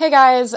Hey guys,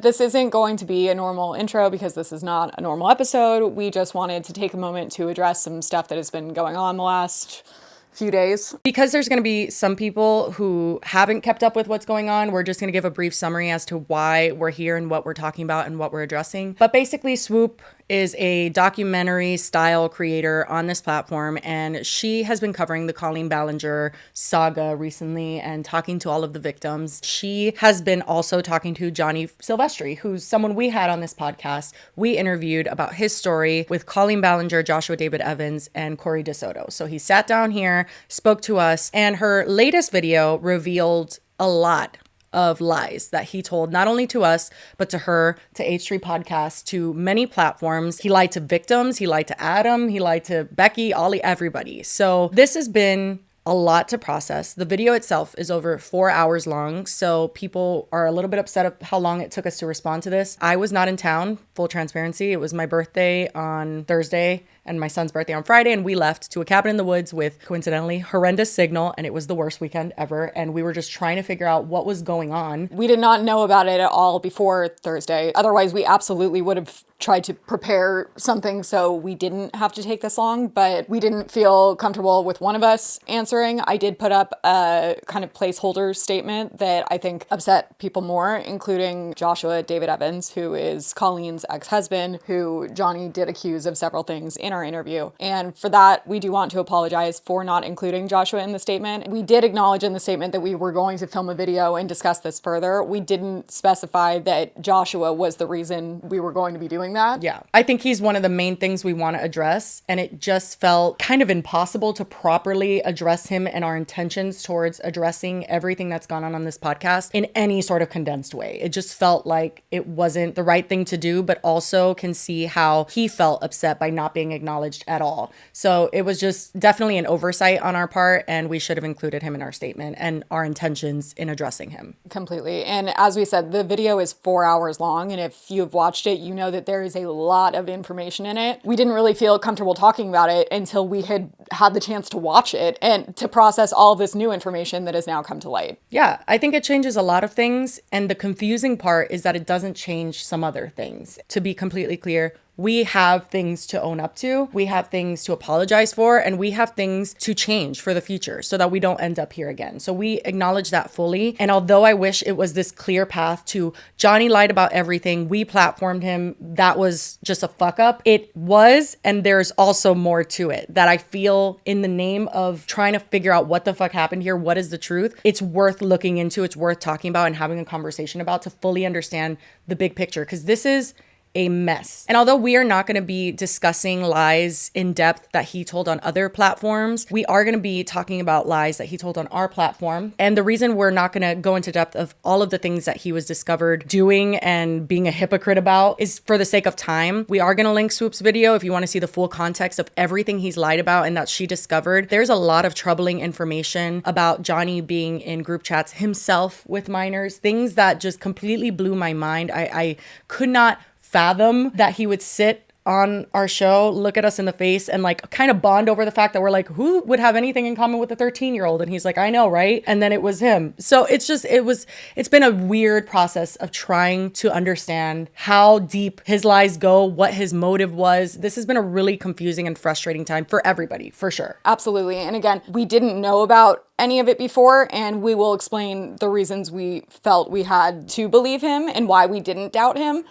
this isn't going to be a normal intro because this is not a normal episode. We just wanted to take a moment to address some stuff that has been going on the last few days. Because there's going to be some people who haven't kept up with what's going on, we're just going to give a brief summary as to why we're here and what we're talking about and what we're addressing. But basically, Swoop is a documentary style creator on this platform, and she has been covering the Colleen Ballinger saga recently and talking to all of the victims. She has been also talking to Johnny Silvestri, who's someone we had on this podcast. We interviewed about his story with Colleen Ballinger, Joshua David Evans, and Corey DeSoto. So he sat down here, spoke to us, and her latest video revealed a lot of lies that he told, not only to us, but to her, to H3 Podcast, to many platforms. He lied to victims, he lied to Adam, he lied to Becky, Ollie, everybody. So this has been a lot to process. The video itself is over 4 hours long, so people are a little bit upset of how long it took us to respond to this. I was not in town, full transparency. It was my birthday on Thursday and my son's birthday on Friday, and we left to a cabin in the woods with, coincidentally, horrendous signal, and it was the worst weekend ever, and we were just trying to figure out what was going on. We did not know about it at all before Thursday. Otherwise, we absolutely would have tried to prepare something so we didn't have to take this long, but we didn't feel comfortable with one of us answering. I did put up a kind of placeholder statement that I think upset people more, including Joshua David Evans, who is Colleen's ex-husband, who Johnny did accuse of several things in our interview. And for that, we do want to apologize for not including Joshua in the statement. We did acknowledge in the statement that we were going to film a video and discuss this further. We didn't specify that Joshua was the reason we were going to be doing that. Yeah, I think he's one of the main things we want to address, and it just felt kind of impossible to properly address him and our intentions towards addressing everything that's gone on this podcast in any sort of condensed way. It just felt like it wasn't the right thing to do, but also can see how he felt upset by not being acknowledged at all. So it was just definitely an oversight on our part, and we should have included him in our statement and our intentions in addressing him. Completely. And as we said, the video is 4 hours long, and if you've watched it, you know that there is a lot of information in it. We didn't really feel comfortable talking about it until we had had the chance to watch it and to process all of this new information that has now come to light. Yeah, I think it changes a lot of things, and the confusing part is that it doesn't change some other things. To be completely clear, we have things to own up to, we have things to apologize for, and we have things to change for the future so that we don't end up here again. So we acknowledge that fully. And although I wish it was this clear path to Johnny lied about everything, we platformed him, that was just a fuck up. It was, and there's also more to it that I feel in the name of trying to figure out what the fuck happened here, what is the truth, it's worth looking into, it's worth talking about and having a conversation about to fully understand the big picture, because this is a mess. And although we are not going to be discussing lies in depth that he told on other platforms, we are going to be talking about lies that he told on our platform. And the reason we're not going to go into depth of all of the things that he was discovered doing and being a hypocrite about is for the sake of time. We are going to link Swoop's video if you want to see the full context of everything he's lied about and that she discovered. There's a lot of troubling information about Johnny being in group chats himself with minors, things that just completely blew my mind. I could not fathom that he would sit on our show, look at us in the face and like kind of bond over the fact that we're like, who would have anything in common with a 13-year-old? And he's like, I know, right? And then it was him. So it's been a weird process of trying to understand how deep his lies go, what his motive was. This has been a really confusing and frustrating time for everybody, for sure. Absolutely. And again, we didn't know about any of it before, and we will explain the reasons we felt we had to believe him and why we didn't doubt him.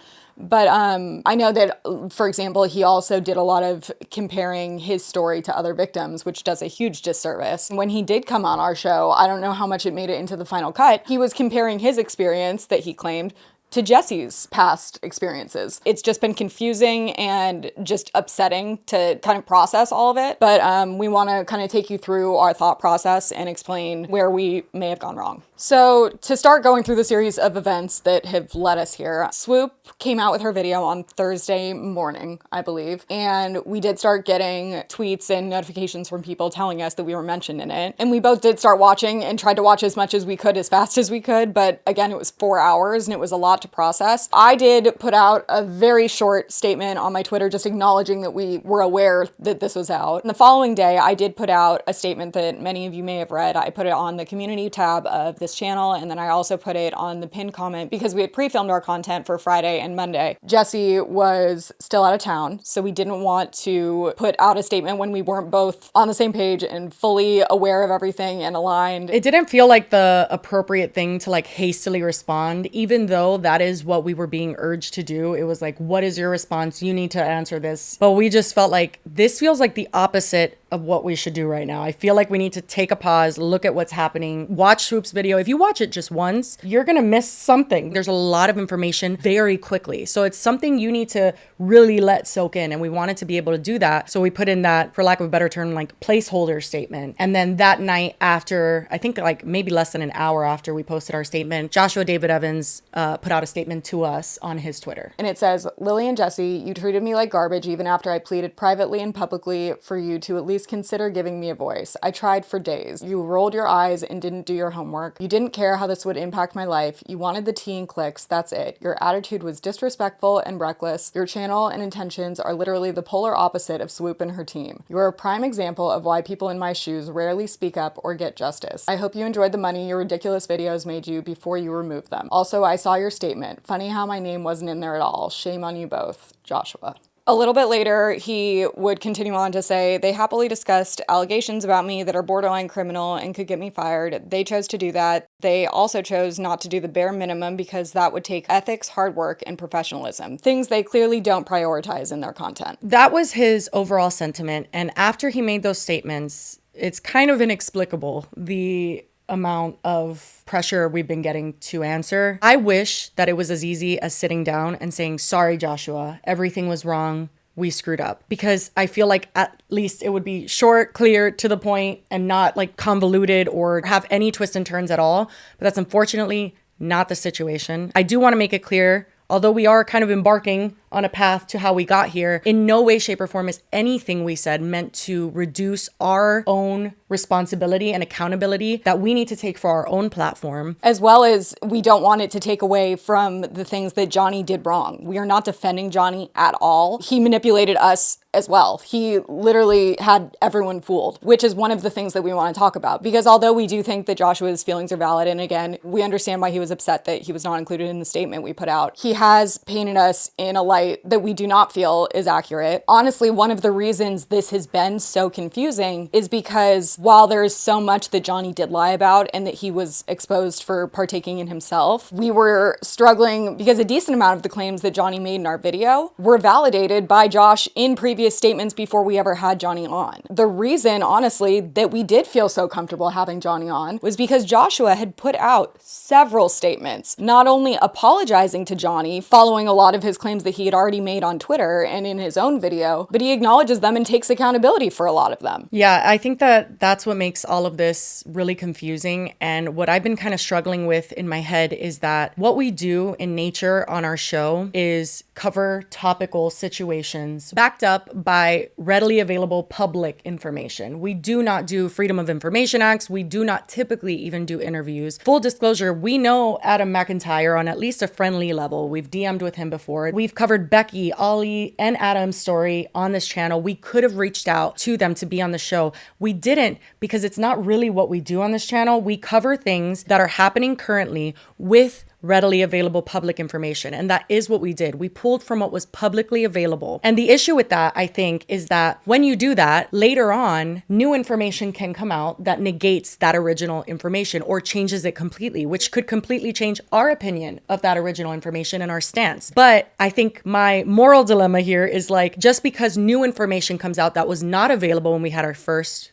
But I know that, for example, he also did a lot of comparing his story to other victims, which does a huge disservice. When he did come on our show, I don't know how much it made it into the final cut, he was comparing his experience that he claimed to Jesse's past experiences. It's just been confusing and just upsetting to kind of process all of it. But we want to kind of take you through our thought process and explain where we may have gone wrong. So to start going through the series of events that have led us here, Swoop came out with her video on Thursday morning, I believe. And we did start getting tweets and notifications from people telling us that we were mentioned in it. And we both did start watching and tried to watch as much as we could, as fast as we could. But again, it was 4 hours and it was a lot lot to process. I did put out a very short statement on my Twitter just acknowledging that we were aware that this was out. And the following day, I did put out a statement that many of you may have read. I put it on the community tab of this channel, and then I also put it on the pinned comment because we had pre-filmed our content for Friday and Monday. Jesse was still out of town, so we didn't want to put out a statement when we weren't both on the same page and fully aware of everything and aligned. It didn't feel like the appropriate thing to like hastily respond, even though that is what we were being urged to do. It was like, what is your response? You need to answer this. But we just felt like this feels like the opposite of what we should do right now. I feel like we need to take a pause, look at what's happening, watch Swoop's video. If you watch it just once, you're gonna miss something. There's a lot of information very quickly. So it's something you need to really let soak in. And we wanted to be able to do that. So we put in that, for lack of a better term, like placeholder statement. And then that night after, I think like maybe less than an hour after we posted our statement, Joshua David Evans put out a statement to us on his Twitter. And it says, Lily and Jesse, you treated me like garbage even after I pleaded privately and publicly for you to at least consider giving me a voice. I tried for days. You rolled your eyes and didn't do your homework. You didn't care how this would impact my life. You wanted the tea and clicks. That's it. Your attitude was disrespectful and reckless. Your channel and intentions are literally the polar opposite of Swoop and her team. You are a prime example of why people in my shoes rarely speak up or get justice. I hope you enjoyed the money your ridiculous videos made you before you removed them. Also, I saw your statement. Funny how my name wasn't in there at all. Shame on you both. Joshua. A little bit later, he would continue on to say, they happily discussed allegations about me that are borderline criminal and could get me fired. They chose to do that. They also chose not to do the bare minimum because that would take ethics, hard work, and professionalism, things they clearly don't prioritize in their content. That was his overall sentiment. And after he made those statements, it's kind of inexplicable, the amount of pressure we've been getting to answer. I wish that it was as easy as sitting down and saying, sorry, Joshua, everything was wrong. We screwed up. Because I feel like at least it would be short, clear, to the point, and not like convoluted or have any twists and turns at all. But that's unfortunately not the situation. I do want to make it clear, although we are kind of embarking on a path to how we got here, in no way, shape, or form is anything we said meant to reduce our own responsibility and accountability that we need to take for our own platform. As well as we don't want it to take away from the things that Johnny did wrong. We are not defending Johnny at all. He manipulated us as well. He literally had everyone fooled, which is one of the things that we want to talk about. Because although we do think that Joshua's feelings are valid, and again, we understand why he was upset that he was not included in the statement we put out, he has painted us in a light that we do not feel is accurate. Honestly, one of the reasons this has been so confusing is because while there's so much that Johnny did lie about and that he was exposed for partaking in himself, we were struggling because a decent amount of the claims that Johnny made in our video were validated by Josh in previous statements before we ever had Johnny on. The reason, honestly, that we did feel so comfortable having Johnny on was because Joshua had put out several statements, not only apologizing to Johnny following a lot of his claims that he had already made on Twitter and in his own video, but he acknowledges them and takes accountability for a lot of them. Yeah, I think that that's what makes all of this really confusing. And what I've been kind of struggling with in my head is that what we do in nature on our show is cover topical situations backed up by readily available public information. We do not do Freedom of Information Acts. We do not typically even do interviews. Full disclosure, we know Adam McIntyre on at least a friendly level. We've DM'd with him before. We've covered Becky, Ollie, and Adam's story on this channel. We could have reached out to them to be on the show. We didn't because it's not really what we do on this channel. We cover things that are happening currently with readily available public information. And that is what we did. We pulled from what was publicly available. And the issue with that, I think, is that when you do that, later on, new information can come out that negates that original information or changes it completely, which could completely change our opinion of that original information and our stance. But I think my moral dilemma here is like, just because new information comes out that was not available when we had our first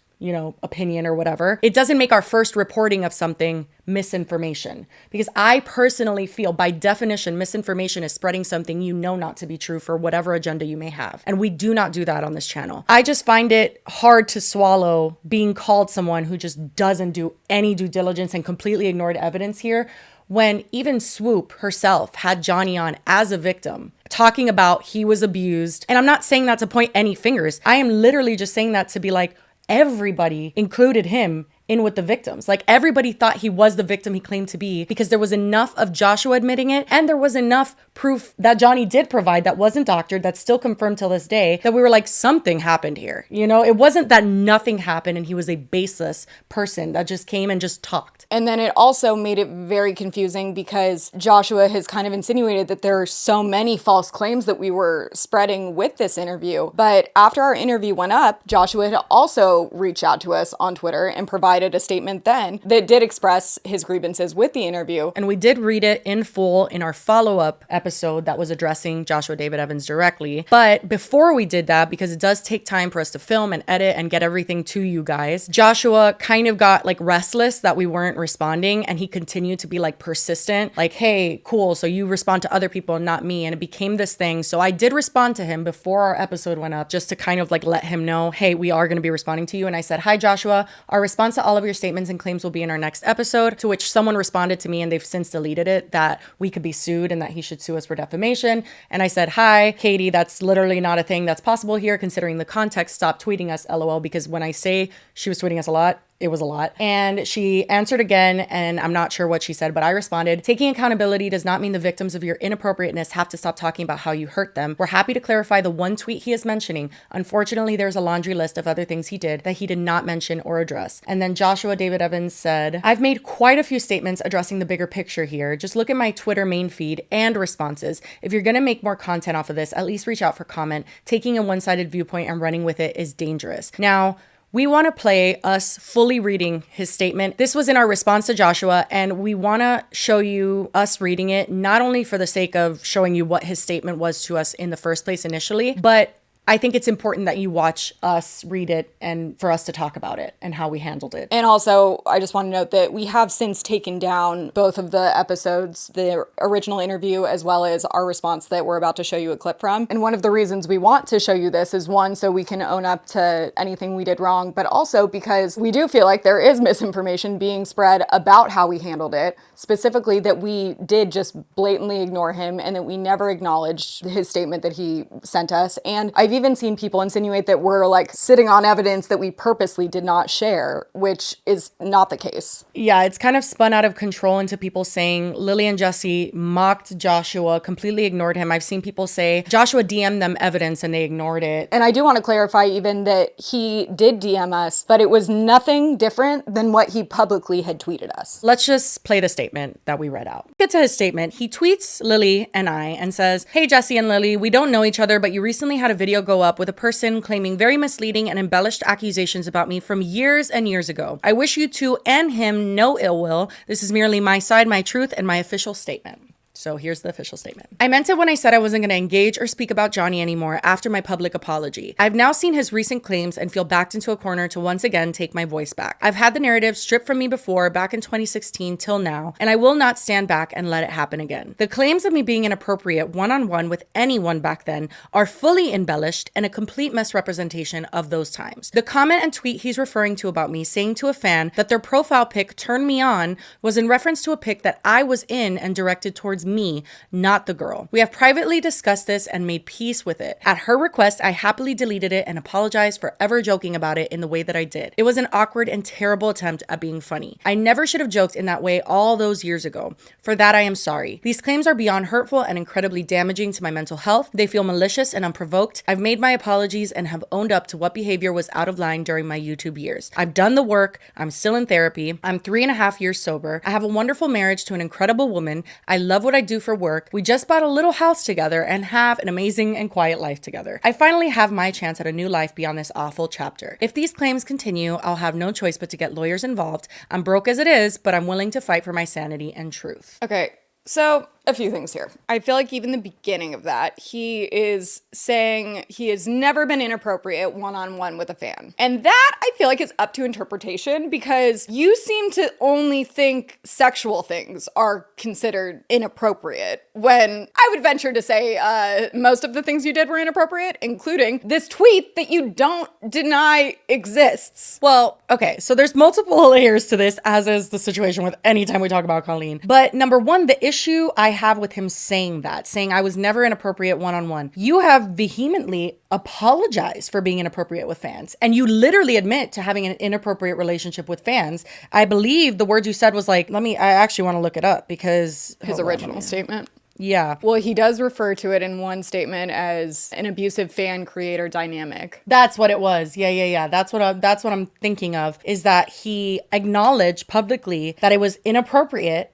opinion or whatever, it doesn't make our first reporting of something misinformation. Because I personally feel by definition, misinformation is spreading something you know not to be true for whatever agenda you may have. And we do not do that on this channel. I just find it hard to swallow being called someone who just doesn't do any due diligence and completely ignored evidence here, when even Swoop herself had Johnny on as a victim, talking about he was abused. And I'm not saying that to point any fingers. I am literally just saying that to be like, everybody included him in with the victims. Like, everybody thought he was the victim he claimed to be because there was enough of Joshua admitting it, and there was enough proof that Johnny did provide that wasn't doctored, that's still confirmed till this day, that we were like, something happened here. You know, it wasn't that nothing happened and he was a baseless person that just came and just talked. And then it also made it very confusing because Joshua has kind of insinuated that there are so many false claims that we were spreading with this interview. But after our interview went up, Joshua had also reached out to us on Twitter and provided a statement then that did express his grievances with the interview. And we did read it in full in our follow-up episode that was addressing Joshua David Evans directly. But before we did that, because it does take time for us to film and edit and get everything to you guys, Joshua kind of got like restless that we weren't responding, and he continued to be like persistent, like, hey, cool, so you respond to other people and not me. And it became this thing. So I did respond to him before our episode went up, just to kind of like let him know, hey, we are going to be responding to you. And I said, hi, Joshua, our response to all of your statements and claims will be in our next episode, to which someone responded to me, and they've since deleted it, that we could be sued and that he should sue us for defamation. And I said, hi, Katie, that's literally not a thing that's possible here, considering the context. Stop tweeting us, LOL, because when I say she was tweeting us a lot, it was a lot. And she answered again, and I'm not sure what she said, but I responded, taking accountability does not mean the victims of your inappropriateness have to stop talking about how you hurt them. We're happy to clarify the one tweet he is mentioning. Unfortunately, there's a laundry list of other things he did that he did not mention or address. And then Joshua David Evans said, I've made quite a few statements addressing the bigger picture here. Just look at my Twitter main feed and responses. If you're going to make more content off of this, at least reach out for comment. Taking a one-sided viewpoint and running with it is dangerous. Now, we want to play us fully reading his statement. This was in our response to Joshua, and we want to show you us reading it, not only for the sake of showing you what his statement was to us in the first place initially, but I think it's important that you watch us read it and for us to talk about it and how we handled it. And also, I just want to note that we have since taken down both of the episodes, the original interview, as well as our response that we're about to show you a clip from. And one of the reasons we want to show you this is, one, so we can own up to anything we did wrong, but also because we do feel like there is misinformation being spread about how we handled it, specifically that we did just blatantly ignore him and that we never acknowledged his statement that he sent us. And I've even seen people insinuate that we're like sitting on evidence that we purposely did not share, which is not the case. Yeah, it's kind of spun out of control into people saying Lily and Jesse mocked Joshua, completely ignored him. I've seen people say Joshua DM'd them evidence and they ignored it. And I do want to clarify even that he did DM us, but it was nothing different than what he publicly had tweeted us. Let's just play the statement that we read out. Get to his statement. He tweets Lily and I and says, hey, Jesse and Lily, we don't know each other, but you recently had a video go up with a person claiming very misleading and embellished accusations about me from years and years ago. I wish you two and him no ill will. This is merely my side, my truth, and my official statement. So here's the official statement. I meant it when I said I wasn't going to engage or speak about Johnny anymore after my public apology. I've now seen his recent claims and feel backed into a corner to once again take my voice back. I've had the narrative stripped from me before, back in 2016 till now, and I will not stand back and let it happen again. The claims of me being inappropriate one-on-one with anyone back then are fully embellished and a complete misrepresentation of those times. The comment and tweet he's referring to about me saying to a fan that their profile pic turned me on was in reference to a pic that I was in and directed towards me, not the girl. We have privately discussed this and made peace with it. At her request, I happily deleted it and apologized for ever joking about it in the way that I did. It was an awkward and terrible attempt at being funny. I never should have joked in that way all those years ago. For that, I am sorry. These claims are beyond hurtful and incredibly damaging to my mental health. They feel malicious and unprovoked. I've made my apologies and have owned up to what behavior was out of line during my YouTube years. I've done the work. I'm still in therapy. I'm 3.5 years sober. I have a wonderful marriage to an incredible woman. I love what I do for work. We just bought a little house together and have an amazing and quiet life together. I finally have my chance at a new life beyond this awful chapter. If these claims continue, I'll have no choice but to get lawyers involved. I'm broke as it is, but I'm willing to fight for my sanity and truth. Okay, so a few things here. I feel like even the beginning of that, he is saying he has never been inappropriate one-on-one with a fan. And that I feel like is up to interpretation because you seem to only think sexual things are considered inappropriate when I would venture to say most of the things you did were inappropriate, including this tweet that you don't deny exists. Well, okay, so there's multiple layers to this, as is the situation with any time we talk about Colleen. But number one, the issue I have with him saying I was never inappropriate one-on-one. You have vehemently apologized for being inappropriate with fans. And you literally admit to having an inappropriate relationship with fans. I believe the words you said was like, I actually want to look it up because his original statement. Yeah. Well, he does refer to it in one statement as an abusive fan creator dynamic. That's what it was. Yeah. That's what I'm thinking of, is that he acknowledged publicly that it was inappropriate,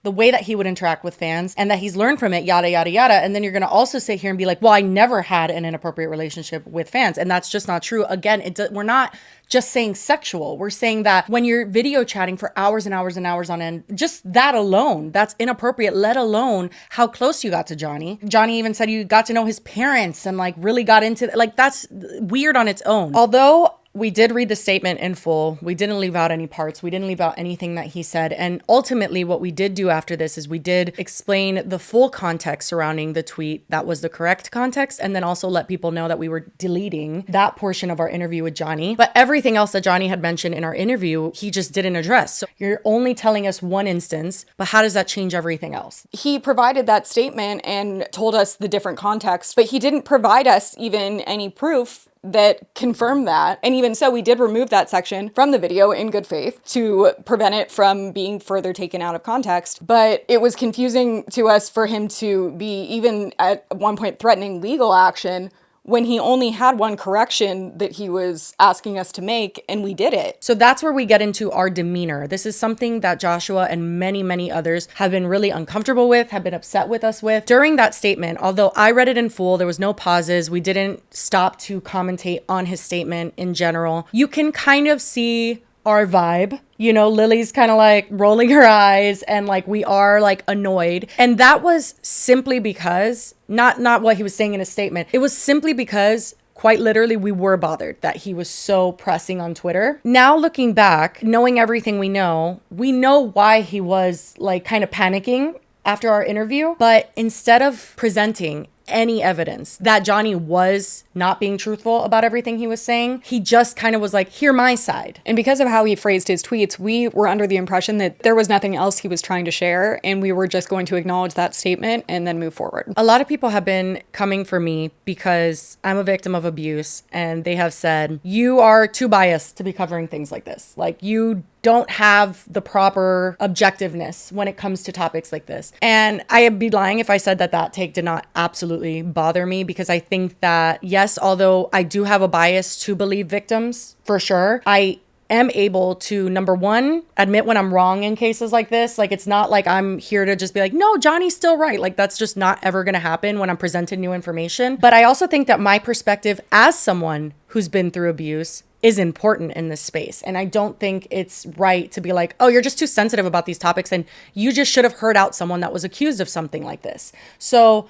the way that he would interact with fans, and that he's learned from it, yada, yada, yada. And then you're going to also sit here and be like, well, I never had an inappropriate relationship with fans. And that's just not true. Again, we're not just saying sexual. We're saying that when you're video chatting for hours and hours and hours on end, just that alone, that's inappropriate, let alone how close you got to Johnny. Johnny even said you got to know his parents and like really got into it. Like, that's weird on its own. Although we did read the statement in full. We didn't leave out any parts. We didn't leave out anything that he said. And ultimately, what we did do after this is we did explain the full context surrounding the tweet that was the correct context, and then also let people know that we were deleting that portion of our interview with Johnny. But everything else that Johnny had mentioned in our interview, he just didn't address. So you're only telling us one instance, but how does that change everything else? He provided that statement and told us the different context, but he didn't provide us even any proof that confirmed that. And even so, we did remove that section from the video in good faith to prevent it from being further taken out of context. But it was confusing to us for him to be even at one point threatening legal action when he only had one correction that he was asking us to make, and we did it. So that's where we get into our demeanor. This is something that Joshua and many, many others have been really uncomfortable with, have been upset with us with. During that statement, although I read it in full, there was no pauses. We didn't stop to commentate on his statement in general. You can kind of see our vibe. You know, Lily's kind of like rolling her eyes and like we are like annoyed. And that was simply because, not what he was saying in his statement. It was simply because quite literally we were bothered that he was so pressing on Twitter. Now looking back, knowing everything we know why he was like kind of panicking after our interview. But instead of presenting any evidence that Johnny was not being truthful about everything he was saying, he just kind of was like, hear my side. And because of how he phrased his tweets, we were under the impression that there was nothing else he was trying to share, and we were just going to acknowledge that statement and then move forward. A lot of people have been coming for me because I'm a victim of abuse, and they have said, you are too biased to be covering things like this. Like, you don't have the proper objectiveness when it comes to topics like this. And I'd be lying if I said that take did not absolutely bother me, because I think that, yes, although I do have a bias to believe victims, for sure, I am able to, number one, admit when I'm wrong in cases like this. Like, it's not like I'm here to just be like, no, Johnny's still right. Like, that's just not ever going to happen when I'm presented new information. But I also think that my perspective as someone who's been through abuse is important in this space. And I don't think it's right to be like, oh, you're just too sensitive about these topics and you just should have heard out someone that was accused of something like this. So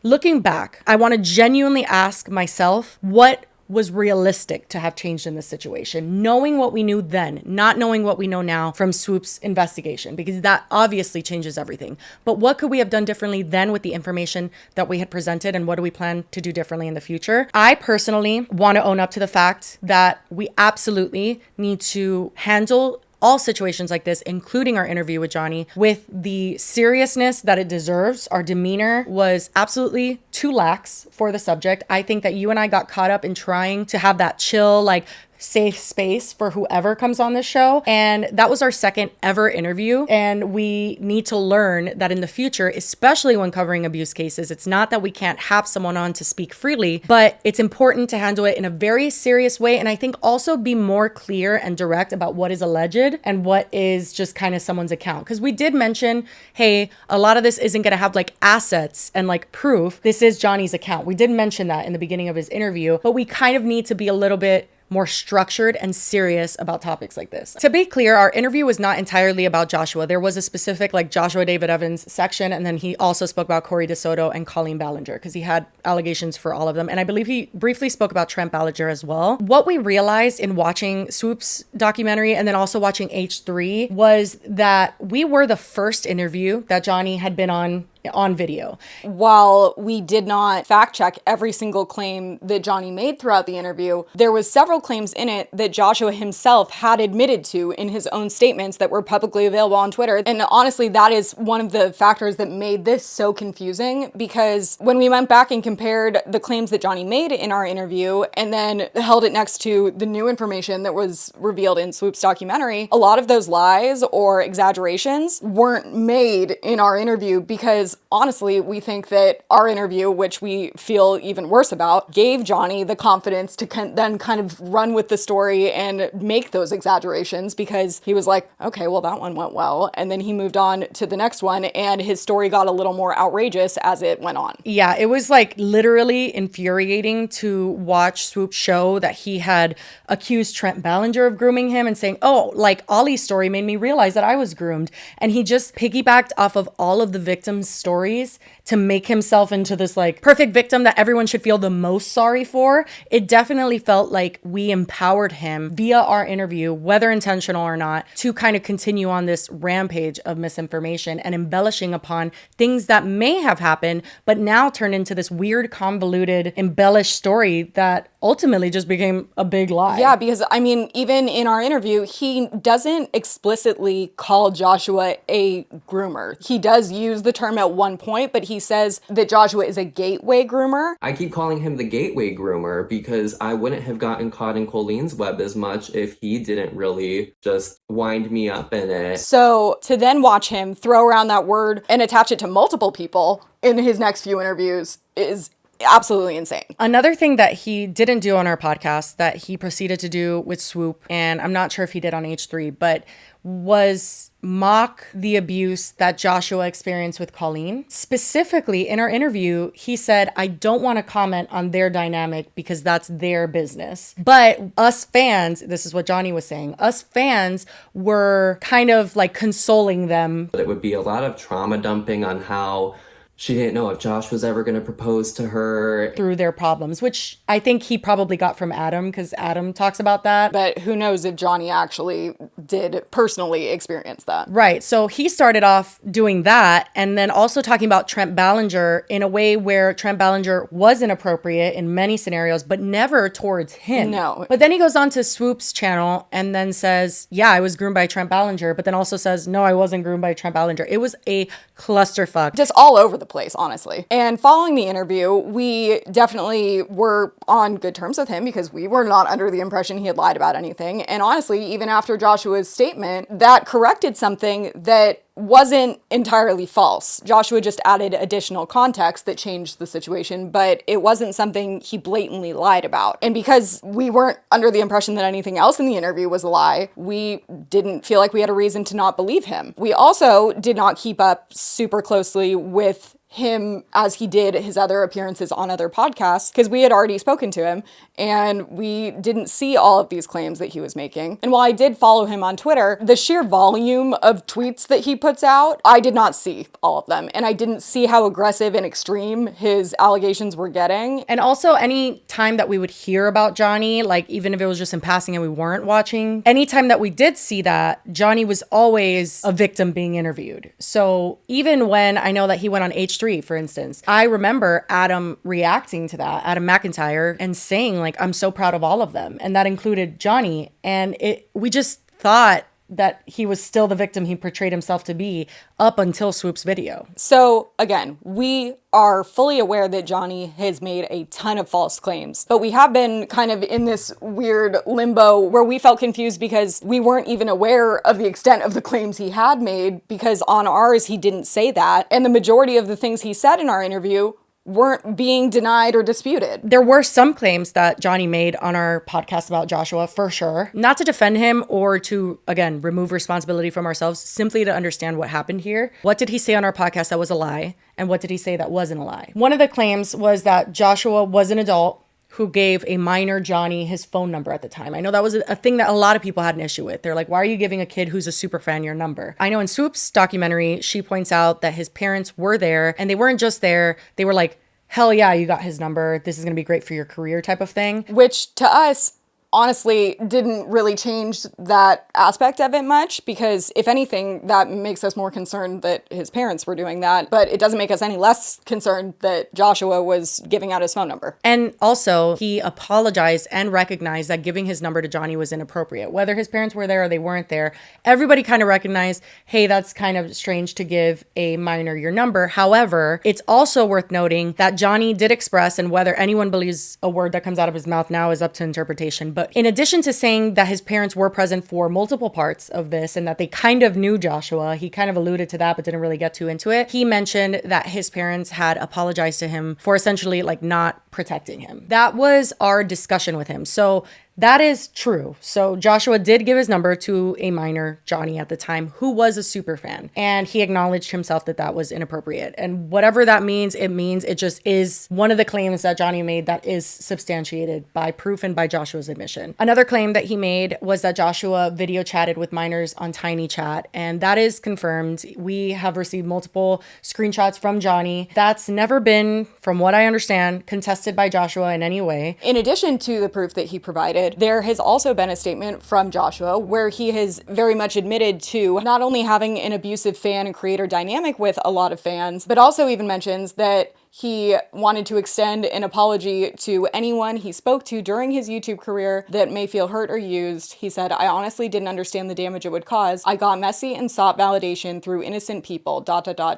looking back, I want to genuinely ask myself what was realistic to have changed in this situation, knowing what we knew then, not knowing what we know now from Swoop's investigation, because that obviously changes everything. But what could we have done differently then with the information that we had presented, and what do we plan to do differently in the future? I personally want to own up to the fact that we absolutely need to handle all situations like this, including our interview with Johnny, with the seriousness that it deserves. Our demeanor was absolutely too lax for the subject. I think that you and I got caught up in trying to have that chill, like, safe space for whoever comes on this show. And that was our second ever interview. And we need to learn that in the future, especially when covering abuse cases, it's not that we can't have someone on to speak freely, but it's important to handle it in a very serious way. And I think also be more clear and direct about what is alleged and what is just kind of someone's account. Because we did mention, hey, a lot of this isn't going to have like assets and like proof. This is Johnny's account. We did mention that in the beginning of his interview, but we kind of need to be a little bit more structured and serious about topics like this. To be clear, our interview was not entirely about Joshua. There was a specific like Joshua David Evans section, and then he also spoke about Corey DeSoto and Colleen Ballinger because he had allegations for all of them. And I believe he briefly spoke about Trent Ballinger as well. What we realized in watching Swoop's documentary and then also watching H3 was that we were the first interview that Johnny had been on on video. While we did not fact check every single claim that Johnny made throughout the interview, there was several claims in it that Joshua himself had admitted to in his own statements that were publicly available on Twitter. And honestly, that is one of the factors that made this so confusing, because when we went back and compared the claims that Johnny made in our interview and then held it next to the new information that was revealed in Swoop's documentary, a lot of those lies or exaggerations weren't made in our interview, because honestly, we think that our interview, which we feel even worse about, gave Johnny the confidence to then kind of run with the story and make those exaggerations, because he was like, okay, well, that one went well. And then he moved on to the next one, and his story got a little more outrageous as it went on. Yeah, it was like literally infuriating to watch Swoop show that he had accused Trent Ballinger of grooming him and saying, oh, like Ollie's story made me realize that I was groomed. And he just piggybacked off of all of the victims' stories to make himself into this like perfect victim that everyone should feel the most sorry for. It definitely felt like we empowered him via our interview, whether intentional or not, to kind of continue on this rampage of misinformation and embellishing upon things that may have happened, but now turned into this weird, convoluted, embellished story that ultimately just became a big lie. Yeah, because I mean, even in our interview, he doesn't explicitly call Joshua a groomer. He does use the term at one point, but he says that Joshua is a gateway groomer. I keep calling him the gateway groomer because I wouldn't have gotten caught in Colleen's web as much if he didn't really just wind me up in it. So to then watch him throw around that word and attach it to multiple people in his next few interviews is absolutely insane. Another thing that he didn't do on our podcast that he proceeded to do with Swoop, and I'm not sure if he did on H3, but was mock the abuse that Joshua experienced with Colleen. Specifically, in our interview, he said, I don't want to comment on their dynamic because that's their business. But us fans, this is what Johnny was saying, us fans were kind of like consoling them. But it would be a lot of trauma dumping on how she didn't know if Josh was ever going to propose to her. Through their problems, which I think he probably got from Adam, because Adam talks about that. But who knows if Johnny actually did personally experience that. Right. So he started off doing that, and then also talking about Trent Ballinger in a way where Trent Ballinger was inappropriate in many scenarios, but never towards him. No. But then he goes on to Swoop's channel and then says, yeah, I was groomed by Trent Ballinger, but then also says, no, I wasn't groomed by Trent Ballinger. It was a clusterfuck. Just all over the place, honestly. And following the interview, we definitely were on good terms with him because we were not under the impression he had lied about anything. And honestly, even after Joshua's statement, that corrected something that wasn't entirely false. Joshua just added additional context that changed the situation, but it wasn't something he blatantly lied about. And because we weren't under the impression that anything else in the interview was a lie, we didn't feel like we had a reason to not believe him. We also did not keep up super closely with him as he did his other appearances on other podcasts, because we had already spoken to him and we didn't see all of these claims that he was making. And while I did follow him on Twitter, the sheer volume of tweets that he puts out, I did not see all of them. And I didn't see how aggressive and extreme his allegations were getting. And also, any time that we would hear about Johnny, like even if it was just in passing and we weren't watching, anytime that we did see that, Johnny was always a victim being interviewed. So even when I know that he went on H3, for instance, I remember Adam reacting to that, Adam McIntyre, and saying like, I'm so proud of all of them. And that included Johnny. And we just thought that he was still the victim he portrayed himself to be up until Swoop's video. So again, we are fully aware that Johnny has made a ton of false claims, but we have been kind of in this weird limbo where we felt confused because we weren't even aware of the extent of the claims he had made, because on ours, he didn't say that. And the majority of the things he said in our interview weren't being denied or disputed. There were some claims that Johnny made on our podcast about Joshua, for sure. Not to defend him or to, again, remove responsibility from ourselves, simply to understand what happened here. What did he say on our podcast that was a lie? And what did he say that wasn't a lie? One of the claims was that Joshua was an adult who gave a minor Johnny his phone number at the time. I know that was a thing that a lot of people had an issue with. They're like, why are you giving a kid who's a super fan your number? I know in Swoop's documentary, she points out that his parents were there, and they weren't just there. They were like, hell yeah, you got his number. This is going to be great for your career type of thing. Which to us honestly didn't really change that aspect of it much, because if anything, that makes us more concerned that his parents were doing that, but it doesn't make us any less concerned that Joshua was giving out his phone number. And also, he apologized and recognized that giving his number to Johnny was inappropriate. Whether his parents were there or they weren't there, everybody kind of recognized, hey, that's kind of strange to give a minor your number. However, it's also worth noting that Johnny did express, and whether anyone believes a word that comes out of his mouth now is up to interpretation. But in addition to saying that his parents were present for multiple parts of this and that they kind of knew Joshua, he kind of alluded to that but didn't really get too into it. He mentioned that his parents had apologized to him for essentially like not protecting him. That was our discussion with him. So that is true. So Joshua did give his number to a minor, Johnny at the time, who was a super fan. And he acknowledged himself that that was inappropriate. And whatever that means, it just is one of the claims that Johnny made that is substantiated by proof and by Joshua's admission. Another claim that he made was that Joshua video chatted with minors on Tiny Chat. And that is confirmed. We have received multiple screenshots from Johnny. That's never been, from what I understand, contested by Joshua in any way. In addition to the proof that he provided, there has also been a statement from Joshua where he has very much admitted to not only having an abusive fan and creator dynamic with a lot of fans, but also even mentions that he wanted to extend an apology to anyone he spoke to during his YouTube career that may feel hurt or used. He said, "I honestly didn't understand the damage it would cause. I got messy and sought validation through innocent people, ...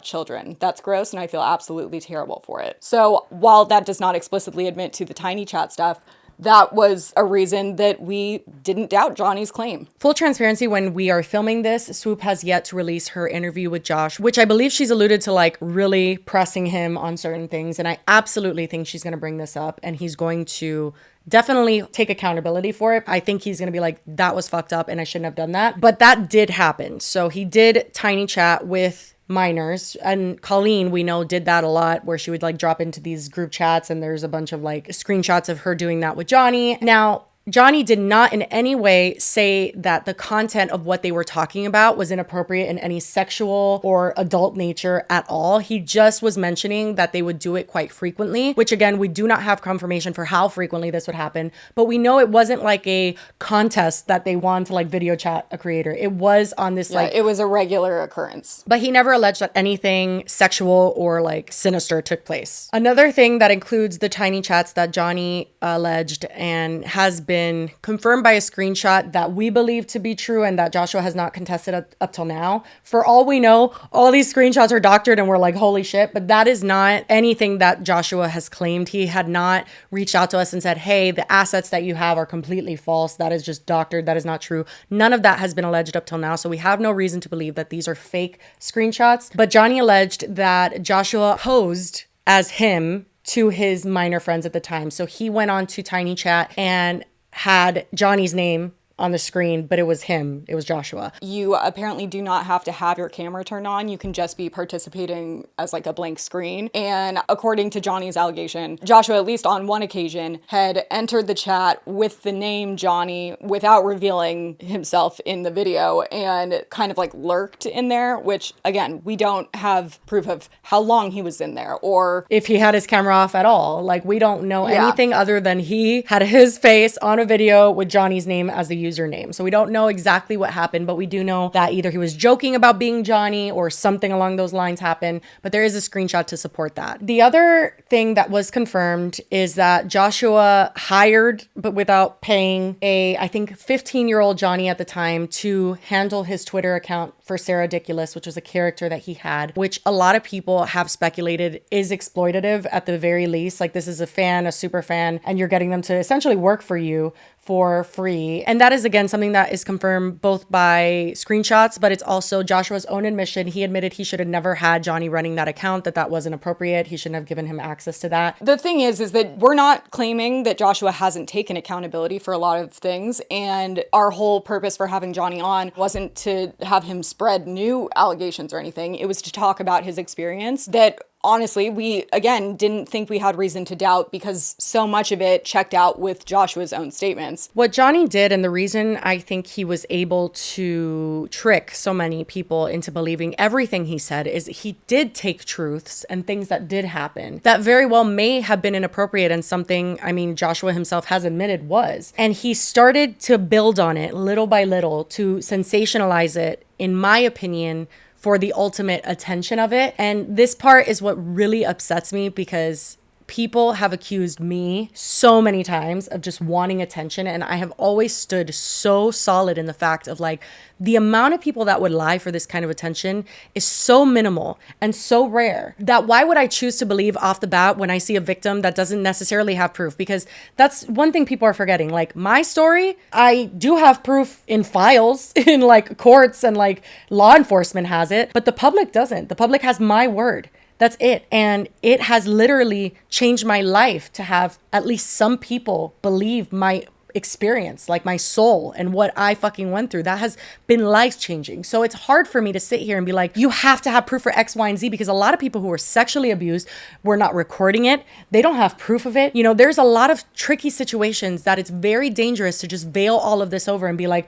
children. That's gross and I feel absolutely terrible for it." So while that does not explicitly admit to the Tiny Chat stuff, that was a reason that we didn't doubt Johnny's claim. Full transparency, when we are filming this, Swoop has yet to release her interview with Josh, which I believe she's alluded to like really pressing him on certain things. And I absolutely think she's going to bring this up and he's going to definitely take accountability for it. I think he's going to be like, that was fucked up and I shouldn't have done that. But that did happen. So he did Tiny Chat with minors, and Colleen, we know, did that a lot, where she would like drop into these group chats and there's a bunch of like screenshots of her doing that with Johnny. Now, Johnny did not in any way say that the content of what they were talking about was inappropriate in any sexual or adult nature at all. He just was mentioning that they would do it quite frequently, which again, we do not have confirmation for how frequently this would happen, but we know it wasn't like a contest that they wanted to like video chat a creator. It was on this it was a regular occurrence. But he never alleged that anything sexual or like sinister took place. Another thing that includes the Tiny Chats that Johnny alleged and has been confirmed by a screenshot that we believe to be true and that Joshua has not contested up till now. For all we know, all these screenshots are doctored and we're like, holy shit, but that is not anything that Joshua has claimed. He had not reached out to us and said, hey, the assets that you have are completely false. That is just doctored. That is not true. None of that has been alleged up till now. So we have no reason to believe that these are fake screenshots. But Johnny alleged that Joshua posed as him to his minor friends at the time. So he went on to Tiny Chat and had Johnny's name on the screen, but it was him. It was Joshua. You apparently do not have to have your camera turned on. You can just be participating as like a blank screen. And according to Johnny's allegation, Joshua, at least on one occasion, had entered the chat with the name Johnny without revealing himself in the video and kind of like lurked in there, which again, we don't have proof of how long he was in there or if he had his camera off at all. Like we don't know anything other than he had his face on a video with Johnny's name as the username. So we don't know exactly what happened, but we do know that either he was joking about being Johnny or something along those lines happened, but there is a screenshot to support that. The other thing that was confirmed is that Joshua hired, but without paying, I think 15-year-old Johnny at the time to handle his Twitter account for Sarah Ridiculous, which was a character that he had, which a lot of people have speculated is exploitative at the very least. Like this is a fan, a super fan, and you're getting them to essentially work for you for free. And that is, again, something that is confirmed both by screenshots, but it's also Joshua's own admission. He admitted he should have never had Johnny running that account, that wasn't appropriate. He shouldn't have given him access to that. The thing is that we're not claiming that Joshua hasn't taken accountability for a lot of things. And our whole purpose for having Johnny on wasn't to have him spread new allegations or anything. It was to talk about his experience that honestly, we, again, didn't think we had reason to doubt because so much of it checked out with Joshua's own statements. What Johnny did, and the reason I think he was able to trick so many people into believing everything he said, is he did take truths and things that did happen that very well may have been inappropriate, and something, I mean, Joshua himself has admitted was. And he started to build on it little by little to sensationalize it, in my opinion, for the ultimate attention of it. And this part is what really upsets me, because people have accused me so many times of just wanting attention, and I have always stood so solid in the fact of like, the amount of people that would lie for this kind of attention is so minimal and so rare that why would I choose to believe off the bat when I see a victim that doesn't necessarily have proof? Because that's one thing people are forgetting. Like, my story, I do have proof in files in like courts, and like law enforcement has it, but the public doesn't. The public has my word. That's it. And it has literally changed my life to have at least some people believe my experience, like my soul and what I fucking went through. That has been life changing. So it's hard for me to sit here and be like, you have to have proof for X, Y, and Z, because a lot of people who were sexually abused were not recording it. They don't have proof of it. You know, there's a lot of tricky situations that it's very dangerous to just veil all of this over and be like,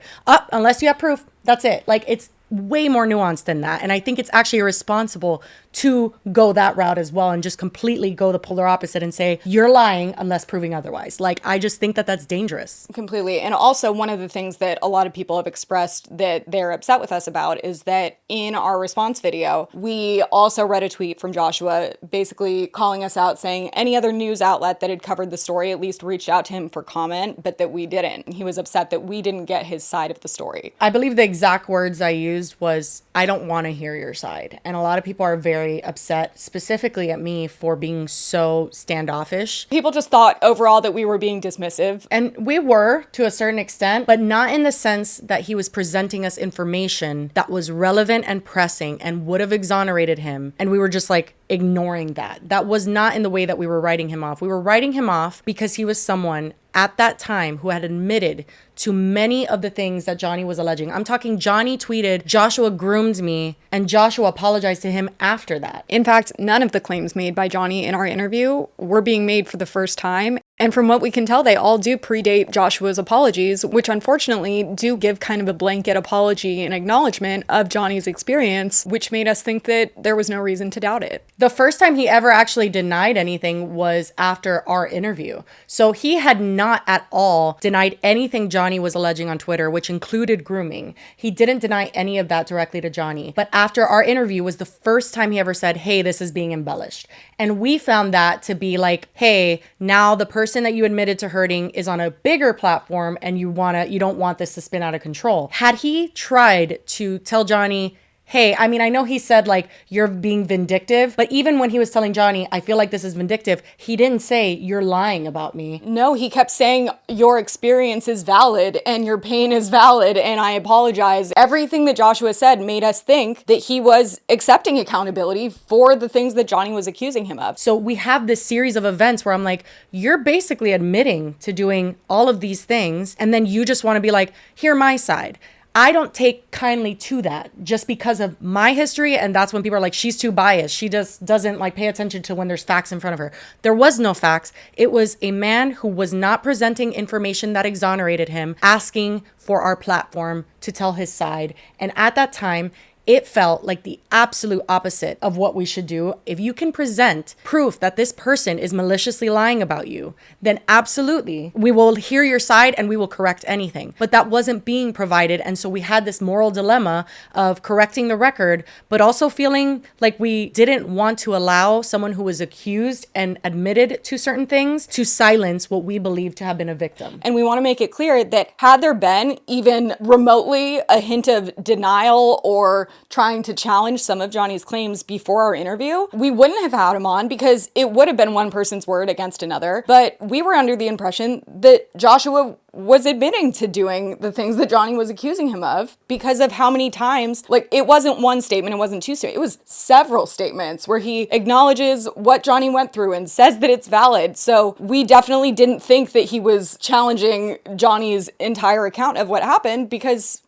unless you have proof, that's it. Like, it's way more nuanced than that. And I think it's actually irresponsible to go that route as well and just completely go the polar opposite and say you're lying unless proving otherwise. Like, I just think that that's dangerous. Completely. And also, one of the things that a lot of people have expressed that they're upset with us about is that in our response video, we also read a tweet from Joshua basically calling us out, saying any other news outlet that had covered the story at least reached out to him for comment, but that we didn't. He was upset that we didn't get his side of the story. I believe the exact words I used was, I don't want to hear your side. And a lot of people are very upset, specifically at me, for being so standoffish. People just thought overall that we were being dismissive. And we were, to a certain extent, but not in the sense that he was presenting us information that was relevant and pressing and would have exonerated him. And we were just like ignoring that. That was not in the way that we were writing him off. We were writing him off because he was someone at that time who had admitted to many of the things that Johnny was alleging. I'm talking Johnny tweeted, Joshua groomed me, and Joshua apologized to him after that. In fact, none of the claims made by Johnny in our interview were being made for the first time. And from what we can tell, they all do predate Joshua's apologies, which unfortunately do give kind of a blanket apology and acknowledgement of Johnny's experience, which made us think that there was no reason to doubt it. The first time he ever actually denied anything was after our interview. So he had not at all denied anything Johnny was alleging on Twitter, which included grooming. He didn't deny any of that directly to Johnny. But after our interview was the first time he ever said, hey, this is being embellished. And we found that to be like, hey, now the person that you admitted to hurting is on a bigger platform and you don't want this to spin out of control. Had he tried to tell Johnny, hey, I mean, I know he said like, you're being vindictive, but even when he was telling Johnny, I feel like this is vindictive, he didn't say you're lying about me. No, he kept saying your experience is valid and your pain is valid and I apologize. Everything that Joshua said made us think that he was accepting accountability for the things that Johnny was accusing him of. So we have this series of events where I'm like, you're basically admitting to doing all of these things, and then you just want to be like, hear my side. I don't take kindly to that just because of my history. And that's when people are like, she's too biased. She just doesn't like pay attention to when there's facts in front of her. There was no facts. It was a man who was not presenting information that exonerated him, asking for our platform to tell his side. And at that time, it felt like the absolute opposite of what we should do. If you can present proof that this person is maliciously lying about you, then absolutely, we will hear your side and we will correct anything. But that wasn't being provided. And so we had this moral dilemma of correcting the record, but also feeling like we didn't want to allow someone who was accused and admitted to certain things to silence what we believed to have been a victim. And we want to make it clear that had there been even remotely a hint of denial or trying to challenge some of Johnny's claims before our interview, we wouldn't have had him on because it would have been one person's word against another. But we were under the impression that Joshua was admitting to doing the things that Johnny was accusing him of because of how many times, like, it wasn't one statement, it wasn't two statements, it was several statements where he acknowledges what Johnny went through and says that it's valid. So we definitely didn't think that he was challenging Johnny's entire account of what happened because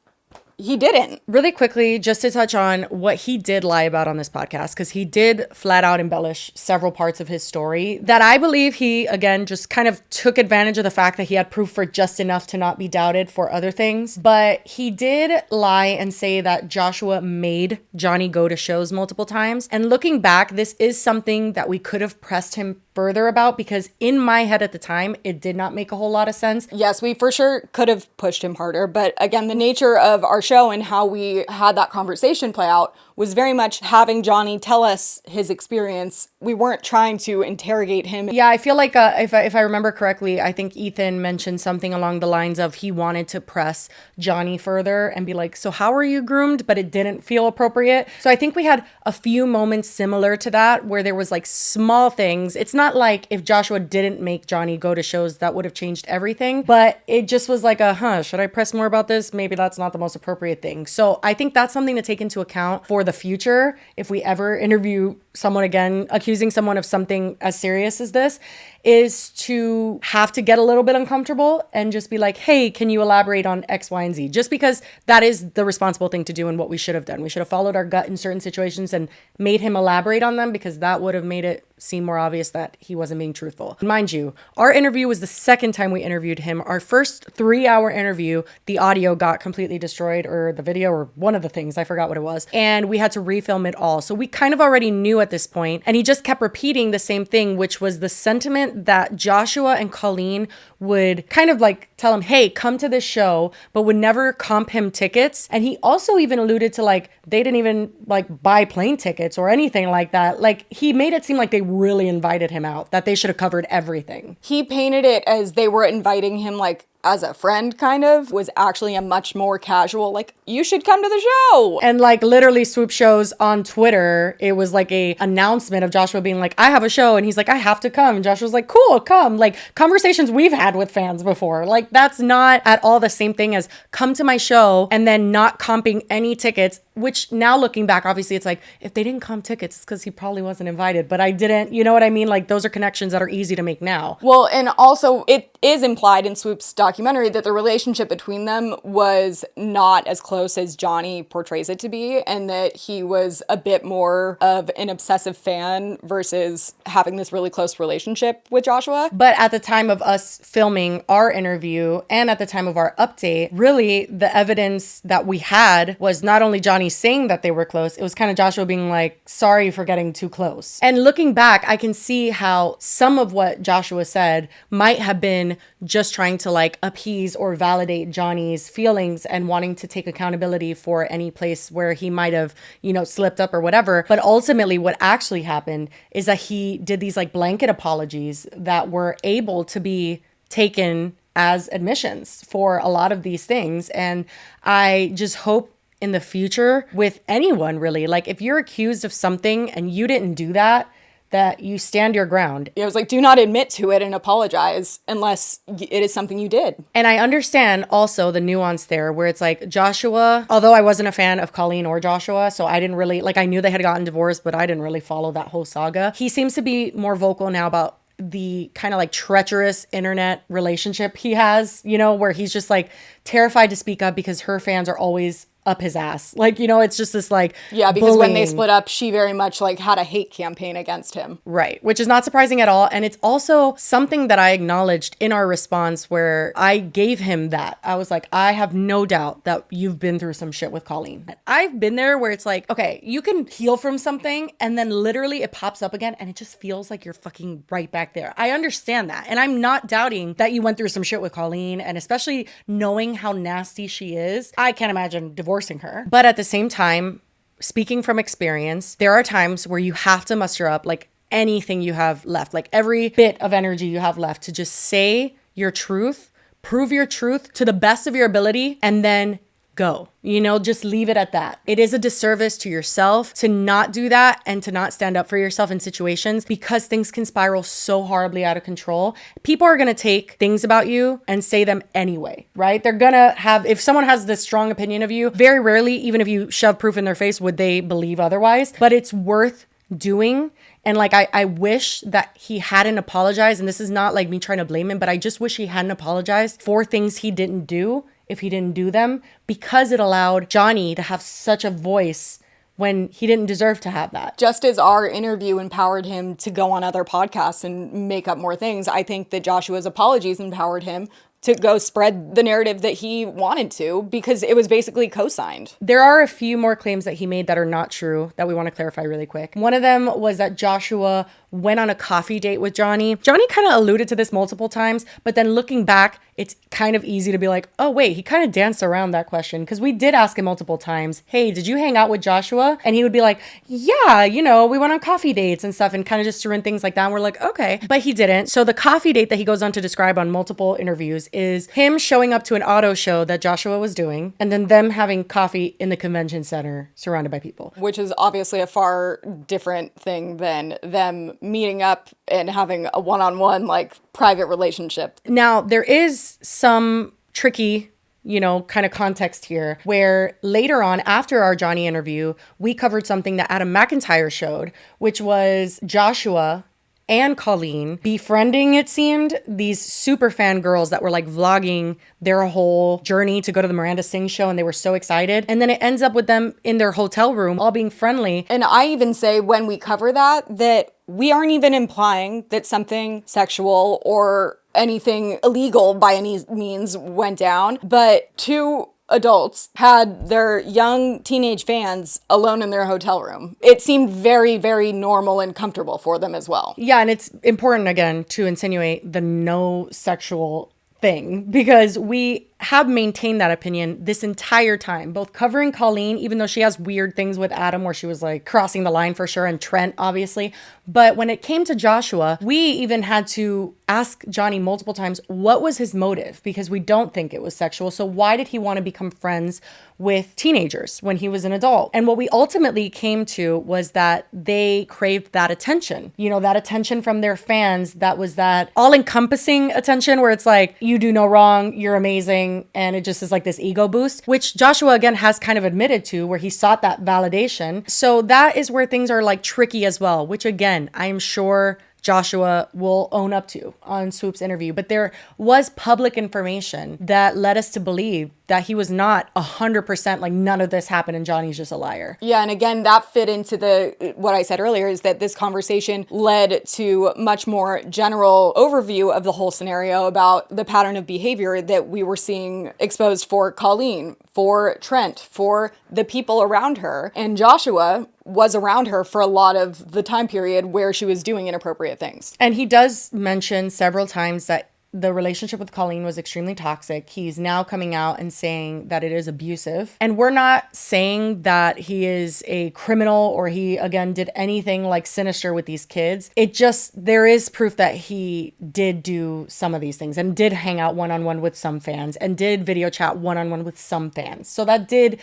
he didn't. Really quickly, just to touch on what he did lie about on this podcast, because he did flat out embellish several parts of his story that I believe he, again, just kind of took advantage of the fact that he had proof for just enough to not be doubted for other things. But he did lie and say that Joshua made Johnny go to shows multiple times. And looking back, this is something that we could have pressed him further about, because in my head at the time, it did not make a whole lot of sense. Yes, we for sure could have pushed him harder. But again, the nature of our show and how we had that conversation play out was very much having Johnny tell us his experience. We weren't trying to interrogate him. Yeah, I feel like if I remember correctly, I think Ethan mentioned something along the lines of he wanted to press Johnny further and be like, so how are you groomed? But it didn't feel appropriate. So I think we had a few moments similar to that where there was like small things. It's not like if Joshua didn't make Johnny go to shows, that would have changed everything. But it just was like should I press more about this? Maybe that's not the most appropriate thing. So I think that's something to take into account for the future. If we ever interview someone again, accusing someone of something as serious as this, is to have to get a little bit uncomfortable and just be like, hey, can you elaborate on X, Y, and Z? Just because that is the responsible thing to do and what we should have done. We should have followed our gut in certain situations and made him elaborate on them, because that would have made it seem more obvious that he wasn't being truthful. Mind you, our interview was the second time we interviewed him. Our first 3-hour interview, the audio got completely destroyed, or the video, or one of the things, I forgot what it was. And we had to refilm it all. So we kind of already knew at this point, and he just kept repeating the same thing, which was the sentiment that Joshua and Colleen would kind of like tell him, hey, come to this show, but would never comp him tickets. And he also even alluded to like, they didn't even like buy plane tickets or anything like that. Like, he made it seem like they really invited him out, that they should have covered everything. He painted it as they were inviting him like as a friend, kind of. Was actually a much more casual, like, you should come to the show. And like literally Swoop shows on Twitter, it was like a announcement of Joshua being like, I have a show. And he's like, I have to come. And Joshua's like, cool, come. Like, conversations we've had with fans before. Like, that's not at all the same thing as come to my show and then not comping any tickets, which now looking back, obviously it's like, if they didn't comp tickets, it's because he probably wasn't invited, but I didn't, you know what I mean? Like, those are connections that are easy to make now. Well, and also it is implied in Swoop's documentary that the relationship between them was not as close as Johnny portrays it to be, and that he was a bit more of an obsessive fan versus having this really close relationship with Joshua. But at the time of us filming our interview and at the time of our update, really the evidence that we had was not only Johnny saying that they were close, it was kind of Joshua being like, sorry for getting too close. And looking back, I can see how some of what Joshua said might have been just trying to like appease or validate Johnny's feelings and wanting to take accountability for any place where he might have, you know, slipped up or whatever. But ultimately what actually happened is that he did these like blanket apologies that were able to be taken as admissions for a lot of these things. And I just hope in the future with anyone really, like if you're accused of something and you didn't do that, that you stand your ground. It was like, do not admit to it and apologize unless it is something you did. And I understand also the nuance there where it's like Joshua, although I wasn't a fan of Colleen or Joshua, so I didn't really, like I knew they had gotten divorced, but I didn't really follow that whole saga. He seems to be more vocal now about the kind of like treacherous internet relationship he has, you know, where he's just like terrified to speak up because her fans are always up his ass. Like, you know, it's just this like, yeah, because bullying. When they split up, she very much like had a hate campaign against him. Right. Which is not surprising at all. And it's also something that I acknowledged in our response where I gave him that. I was like, I have no doubt that you've been through some shit with Colleen. I've been there where it's like, okay, you can heal from something and then literally it pops up again and it just feels like you're fucking right back there. I understand that. And I'm not doubting that you went through some shit with Colleen, and especially knowing how nasty she is, I can't imagine divorcing her. But at the same time, speaking from experience, there are times where you have to muster up like anything you have left, like every bit of energy you have left to just say your truth, prove your truth to the best of your ability, and then go. You know, just leave it at that. It is a disservice to yourself to not do that and to not stand up for yourself in situations because things can spiral so horribly out of control. People are going to take things about you and say them anyway, right? They're going to have, if someone has this strong opinion of you, very rarely, even if you shove proof in their face, would they believe otherwise. But it's worth doing. And like, I wish that he hadn't apologized. And this is not like me trying to blame him, but I just wish he hadn't apologized for things he didn't do if he didn't do them, because it allowed Johnny to have such a voice when he didn't deserve to have that. Just as our interview empowered him to go on other podcasts and make up more things, I think that Joshua's apologies empowered him to go spread the narrative that he wanted to, because it was basically co-signed. There are a few more claims that he made that are not true that we want to clarify really quick. One of them was that Joshua went on a coffee date with Johnny. Johnny kind of alluded to this multiple times, but then looking back, it's kind of easy to be like, oh wait, he kind of danced around that question, because we did ask him multiple times, hey, did you hang out with Joshua? And he would be like, yeah, we went on coffee dates and stuff, and kind of just threw in things like that. And we're like, okay, but he didn't. So the coffee date that he goes on to describe on multiple interviews is him showing up to an auto show that Joshua was doing, and then them having coffee in the convention center surrounded by people. Which is obviously a far different thing than them meeting up and having a one-on-one, like, private relationship. Now, there is some tricky kind of context here, where later on, after our Johnny interview, we covered something that Adam McIntyre showed, which was Joshua and Colleen befriending, it seemed, these super fan girls that were like vlogging their whole journey to go to the Miranda Sings show, and they were so excited. And then it ends up with them in their hotel room all being friendly. And I even say when we cover that we aren't even implying that something sexual or anything illegal by any means went down, but two adults had their young teenage fans alone in their hotel room. It seemed very, very normal and comfortable for them as well. Yeah, and it's important, again, to insinuate the no sexual thing, because we have maintained that opinion this entire time, both covering Colleen, even though she has weird things with Adam where she was like crossing the line for sure, and Trent, obviously. But when it came to Joshua, we even had to ask Johnny multiple times, what was his motive? Because we don't think it was sexual. So why did he want to become friends with teenagers when he was an adult? And what we ultimately came to was that they craved that attention, that attention from their fans. That was that all-encompassing attention where it's like, you do no wrong, you're amazing. And it just is like this ego boost, which Joshua again has kind of admitted to, where he sought that validation. So that is where things are like tricky as well, which again, I'm sure Joshua will own up to on Swoop's interview. But there was public information that led us to believe that he was not 100% like none of this happened and Johnny's just a liar. Yeah, and again, that fit into what I said earlier, is that this conversation led to much more general overview of the whole scenario about the pattern of behavior that we were seeing exposed for Colleen, for Trent, for the people around her. And Joshua was around her for a lot of the time period where she was doing inappropriate things. And he does mention several times that the relationship with Colleen was extremely toxic. He's now coming out and saying that it is abusive. And we're not saying that he is a criminal or he, again, did anything like sinister with these kids. It just, there is proof that he did do some of these things and did hang out one-on-one with some fans and did video chat one-on-one with some fans. So that did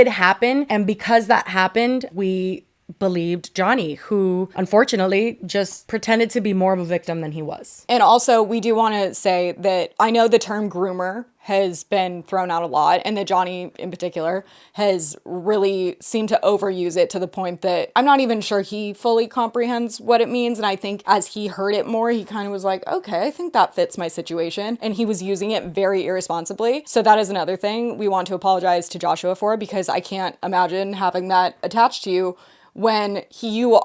happen. And because that happened, we believed Johnny, who unfortunately just pretended to be more of a victim than he was. And also, we do want to say that I know the term groomer has been thrown out a lot, and that Johnny in particular has really seemed to overuse it to the point that I'm not even sure he fully comprehends what it means. And I think as he heard it more, he kind of was like, okay, I think that fits my situation. And he was using it very irresponsibly. So that is another thing we want to apologize to Joshua for, because I can't imagine having that attached to you when you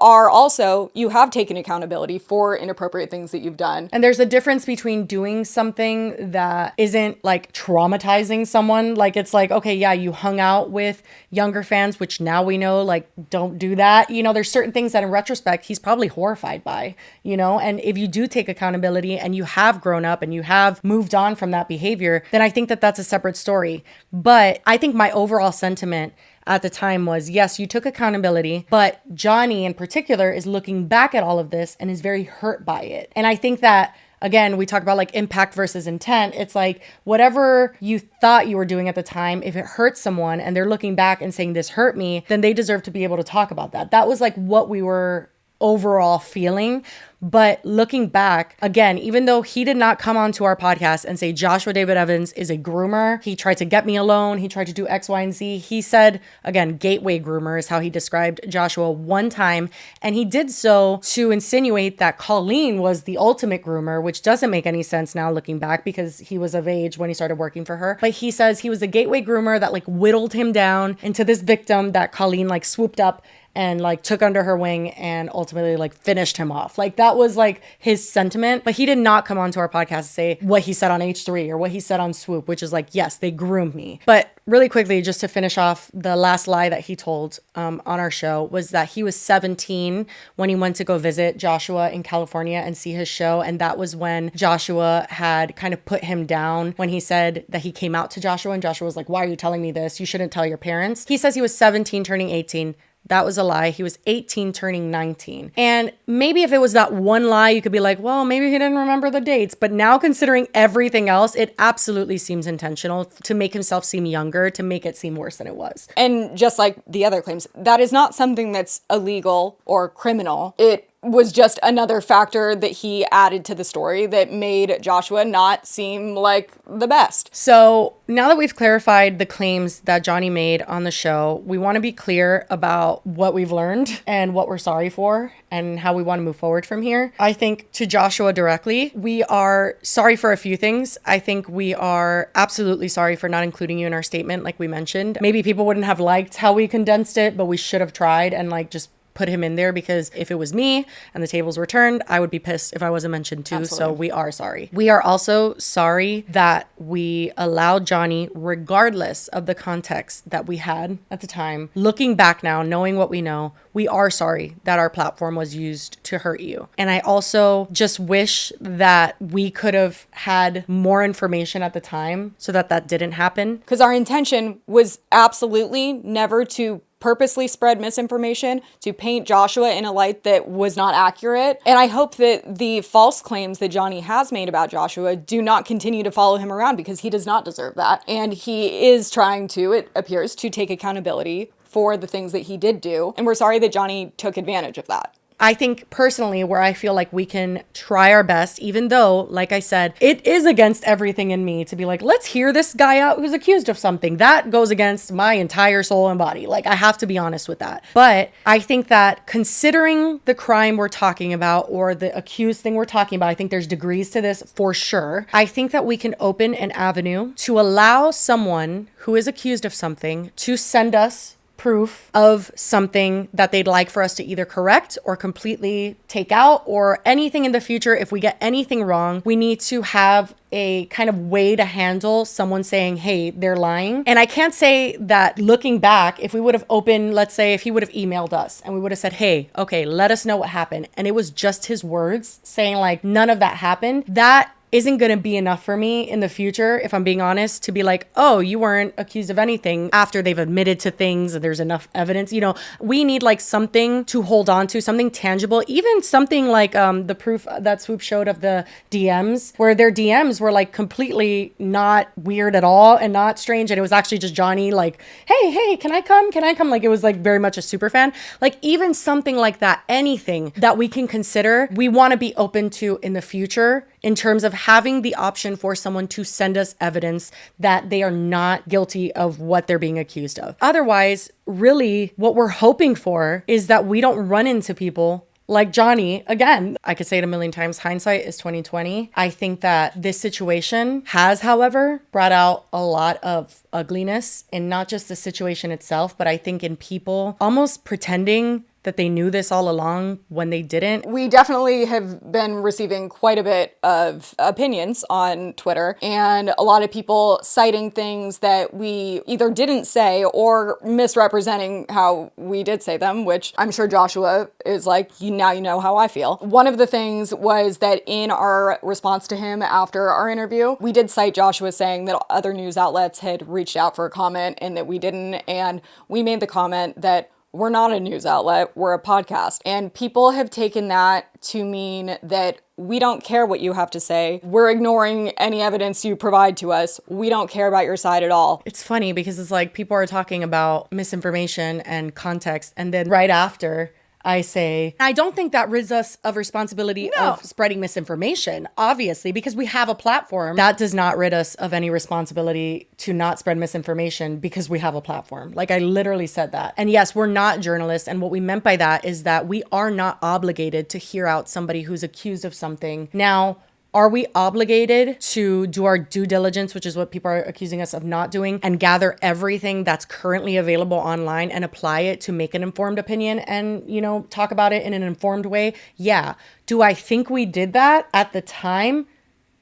have taken accountability for inappropriate things that you've done. And there's a difference between doing something that isn't like traumatizing someone. Like, it's like, okay, yeah, you hung out with younger fans, which now we know, like, don't do that. There's certain things that in retrospect, he's probably horrified by, and if you do take accountability and you have grown up and you have moved on from that behavior, then I think that that's a separate story. But I think my overall sentiment at the time was, yes, you took accountability, but Johnny in particular is looking back at all of this and is very hurt by it. And I think that, again, we talk about like impact versus intent. It's like whatever you thought you were doing at the time, if it hurts someone and they're looking back and saying this hurt me, then they deserve to be able to talk about that. That was like what we were overall feeling. But looking back, again, even though he did not come onto our podcast and say Joshua David Evans is a groomer, he tried to get me alone, he tried to do X, Y, and Z. He said, again, gateway groomer is how he described Joshua one time. And he did so to insinuate that Colleen was the ultimate groomer, which doesn't make any sense now looking back because he was of age when he started working for her. But he says he was a gateway groomer that like whittled him down into this victim that Colleen like swooped up and like took under her wing and ultimately like finished him off. Like that was like his sentiment, but he did not come onto our podcast to say what he said on H3 or what he said on Swoop, which is like, yes, they groomed me. But really quickly, just to finish off the last lie that he told on our show was that he was 17 when he went to go visit Joshua in California and see his show. And that was when Joshua had kind of put him down when he said that he came out to Joshua and Joshua was like, why are you telling me this? You shouldn't tell your parents. He says he was 17 turning 18. That was a lie. He was 18 turning 19. And maybe if it was that one lie, you could be like, well, maybe he didn't remember the dates. But now considering everything else, it absolutely seems intentional to make himself seem younger, to make it seem worse than it was. And just like the other claims, that is not something that's illegal or criminal. It was just another factor that he added to the story that made Joshua not seem like the best. So now that we've clarified the claims that Johnny made on the show, we want to be clear about what we've learned and what we're sorry for and how we want to move forward from here. I think to Joshua directly, we are sorry for a few things. I think we are absolutely sorry for not including you in our statement, like we mentioned. Maybe people wouldn't have liked how we condensed it, but we should have tried and like just put him in there, because if it was me and the tables were turned, I would be pissed if I wasn't mentioned too. Absolutely. So we are sorry. We are also sorry that we allowed Johnny, regardless of the context that we had at the time. Looking back now, knowing what we know, we are sorry that our platform was used to hurt you. And I also just wish that we could have had more information at the time so that that didn't happen. Because our intention was absolutely never to purposely spread misinformation, to paint Joshua in a light that was not accurate. And I hope that the false claims that Johnny has made about Joshua do not continue to follow him around, because he does not deserve that. And he is trying to, it appears, to take accountability for the things that he did do. And we're sorry that Johnny took advantage of that. I think personally where I feel like we can try our best, even though, like I said, it is against everything in me to be like, let's hear this guy out who's accused of something. That goes against my entire soul and body. Like, I have to be honest with that. But I think that considering the crime we're talking about or the accused thing we're talking about, I think there's degrees to this for sure. I think that we can open an avenue to allow someone who is accused of something to send us proof of something that they'd like for us to either correct or completely take out, or anything in the future. If we get anything wrong, we need to have a kind of way to handle someone saying, hey, they're lying. And I can't say that looking back, if we would have opened, let's say if he would have emailed us and we would have said, hey, okay, let us know what happened, and it was just his words saying like none of that happened, that isn't going to be enough for me in the future, if I'm being honest, to be like, oh, you weren't accused of anything after they've admitted to things and there's enough evidence. You know, we need like something to hold on to, something tangible, even something like the proof that Swoop showed of the DMs, where their DMs were like completely not weird at all and not strange. And it was actually just Johnny like, hey, can I come? Can I come? Like, it was like very much a super fan. Like, even something like that, anything that we can consider, we want to be open to in the future, in terms of having the option for someone to send us evidence that they are not guilty of what they're being accused of. Otherwise, really, what we're hoping for is that we don't run into people like Johnny again. I could say it a million times, hindsight is 2020. I think that this situation has, however, brought out a lot of ugliness in not just the situation itself, but I think in people almost pretending that they knew this all along when they didn't. We definitely have been receiving quite a bit of opinions on Twitter, and a lot of people citing things that we either didn't say or misrepresenting how we did say them, which I'm sure Joshua is like, now you know how I feel. One of the things was that in our response to him after our interview, we did cite Joshua saying that other news outlets had reached out for a comment and that we didn't, and we made the comment that we're not a news outlet, we're a podcast. And people have taken that to mean that we don't care what you have to say. We're ignoring any evidence you provide to us. We don't care about your side at all. It's funny because it's like people are talking about misinformation and context, and then right after, I say, I don't think that rids us of responsibility of spreading misinformation, obviously, because we have a platform. That does not rid us of any responsibility to not spread misinformation because we have a platform. Like, I literally said that. And yes, we're not journalists. And what we meant by that is that we are not obligated to hear out somebody who's accused of something. Now, are we obligated to do our due diligence, which is what people are accusing us of not doing, and gather everything that's currently available online and apply it to make an informed opinion and, you know, talk about it in an informed way? Yeah. Do I think we did that at the time?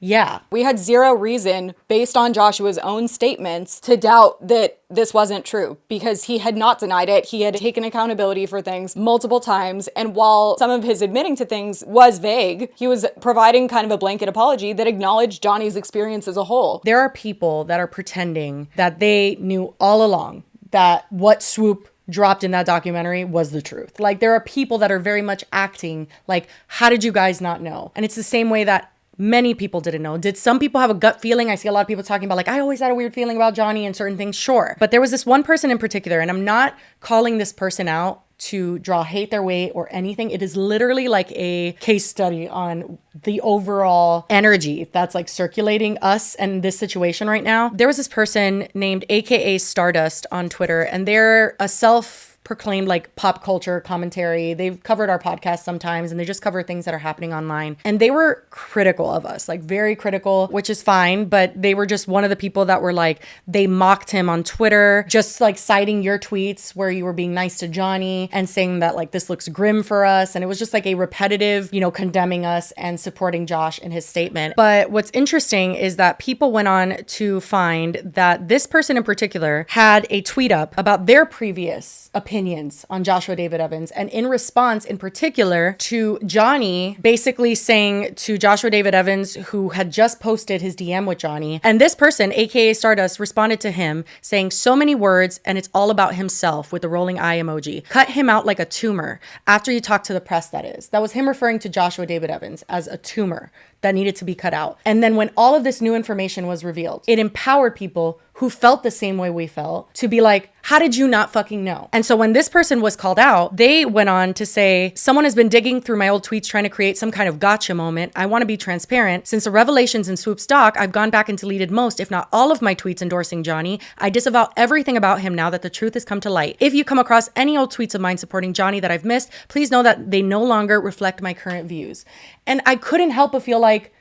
Yeah. We had zero reason, based on Joshua's own statements, to doubt that this wasn't true because he had not denied it. He had taken accountability for things multiple times. And while some of his admitting to things was vague, he was providing kind of a blanket apology that acknowledged Johnny's experience as a whole. There are people that are pretending that they knew all along that what Swoop dropped in that documentary was the truth. Like, there are people that are very much acting like, how did you guys not know? And it's the same way that many people didn't know. Did some people have a gut feeling? I see a lot of people talking about like, I always had a weird feeling about Johnny and certain things. Sure. But there was this one person in particular, and I'm not calling this person out to draw hate their way or anything. It is literally like a case study on the overall energy that's like circulating us and this situation right now. There was this person named AKA Stardust on Twitter, and they're a self-proclaimed like pop culture commentary. They've covered our podcast sometimes, and they just cover things that are happening online. And they were critical of us, like very critical, which is fine. But they were just one of the people that were like, they mocked him on Twitter, just like citing your tweets where you were being nice to Johnny and saying that like, this looks grim for us. And it was just like a repetitive, you know, condemning us and supporting Josh in his statement. But what's interesting is that people went on to find that this person in particular had a tweet up about their previous opinions on Joshua David Evans. And in response, in particular, to Johnny basically saying to Joshua David Evans, who had just posted his DM with Johnny, and this person, AKA Stardust, responded to him saying so many words and it's all about himself with the rolling eye emoji. Cut him out like a tumor after you talk to the press, that is. That was him referring to Joshua David Evans as a tumor that needed to be cut out. And then when all of this new information was revealed, it empowered people who felt the same way we felt to be like, how did you not fucking know? And so when this person was called out, they went on to say, someone has been digging through my old tweets trying to create some kind of gotcha moment. I want to be transparent. Since the revelations in Swoop's doc, I've gone back and deleted most, if not all of my tweets endorsing Johnny. I disavow everything about him now that the truth has come to light. If you come across any old tweets of mine supporting Johnny that I've missed, please know that they no longer reflect my current views. And I couldn't help but feel like,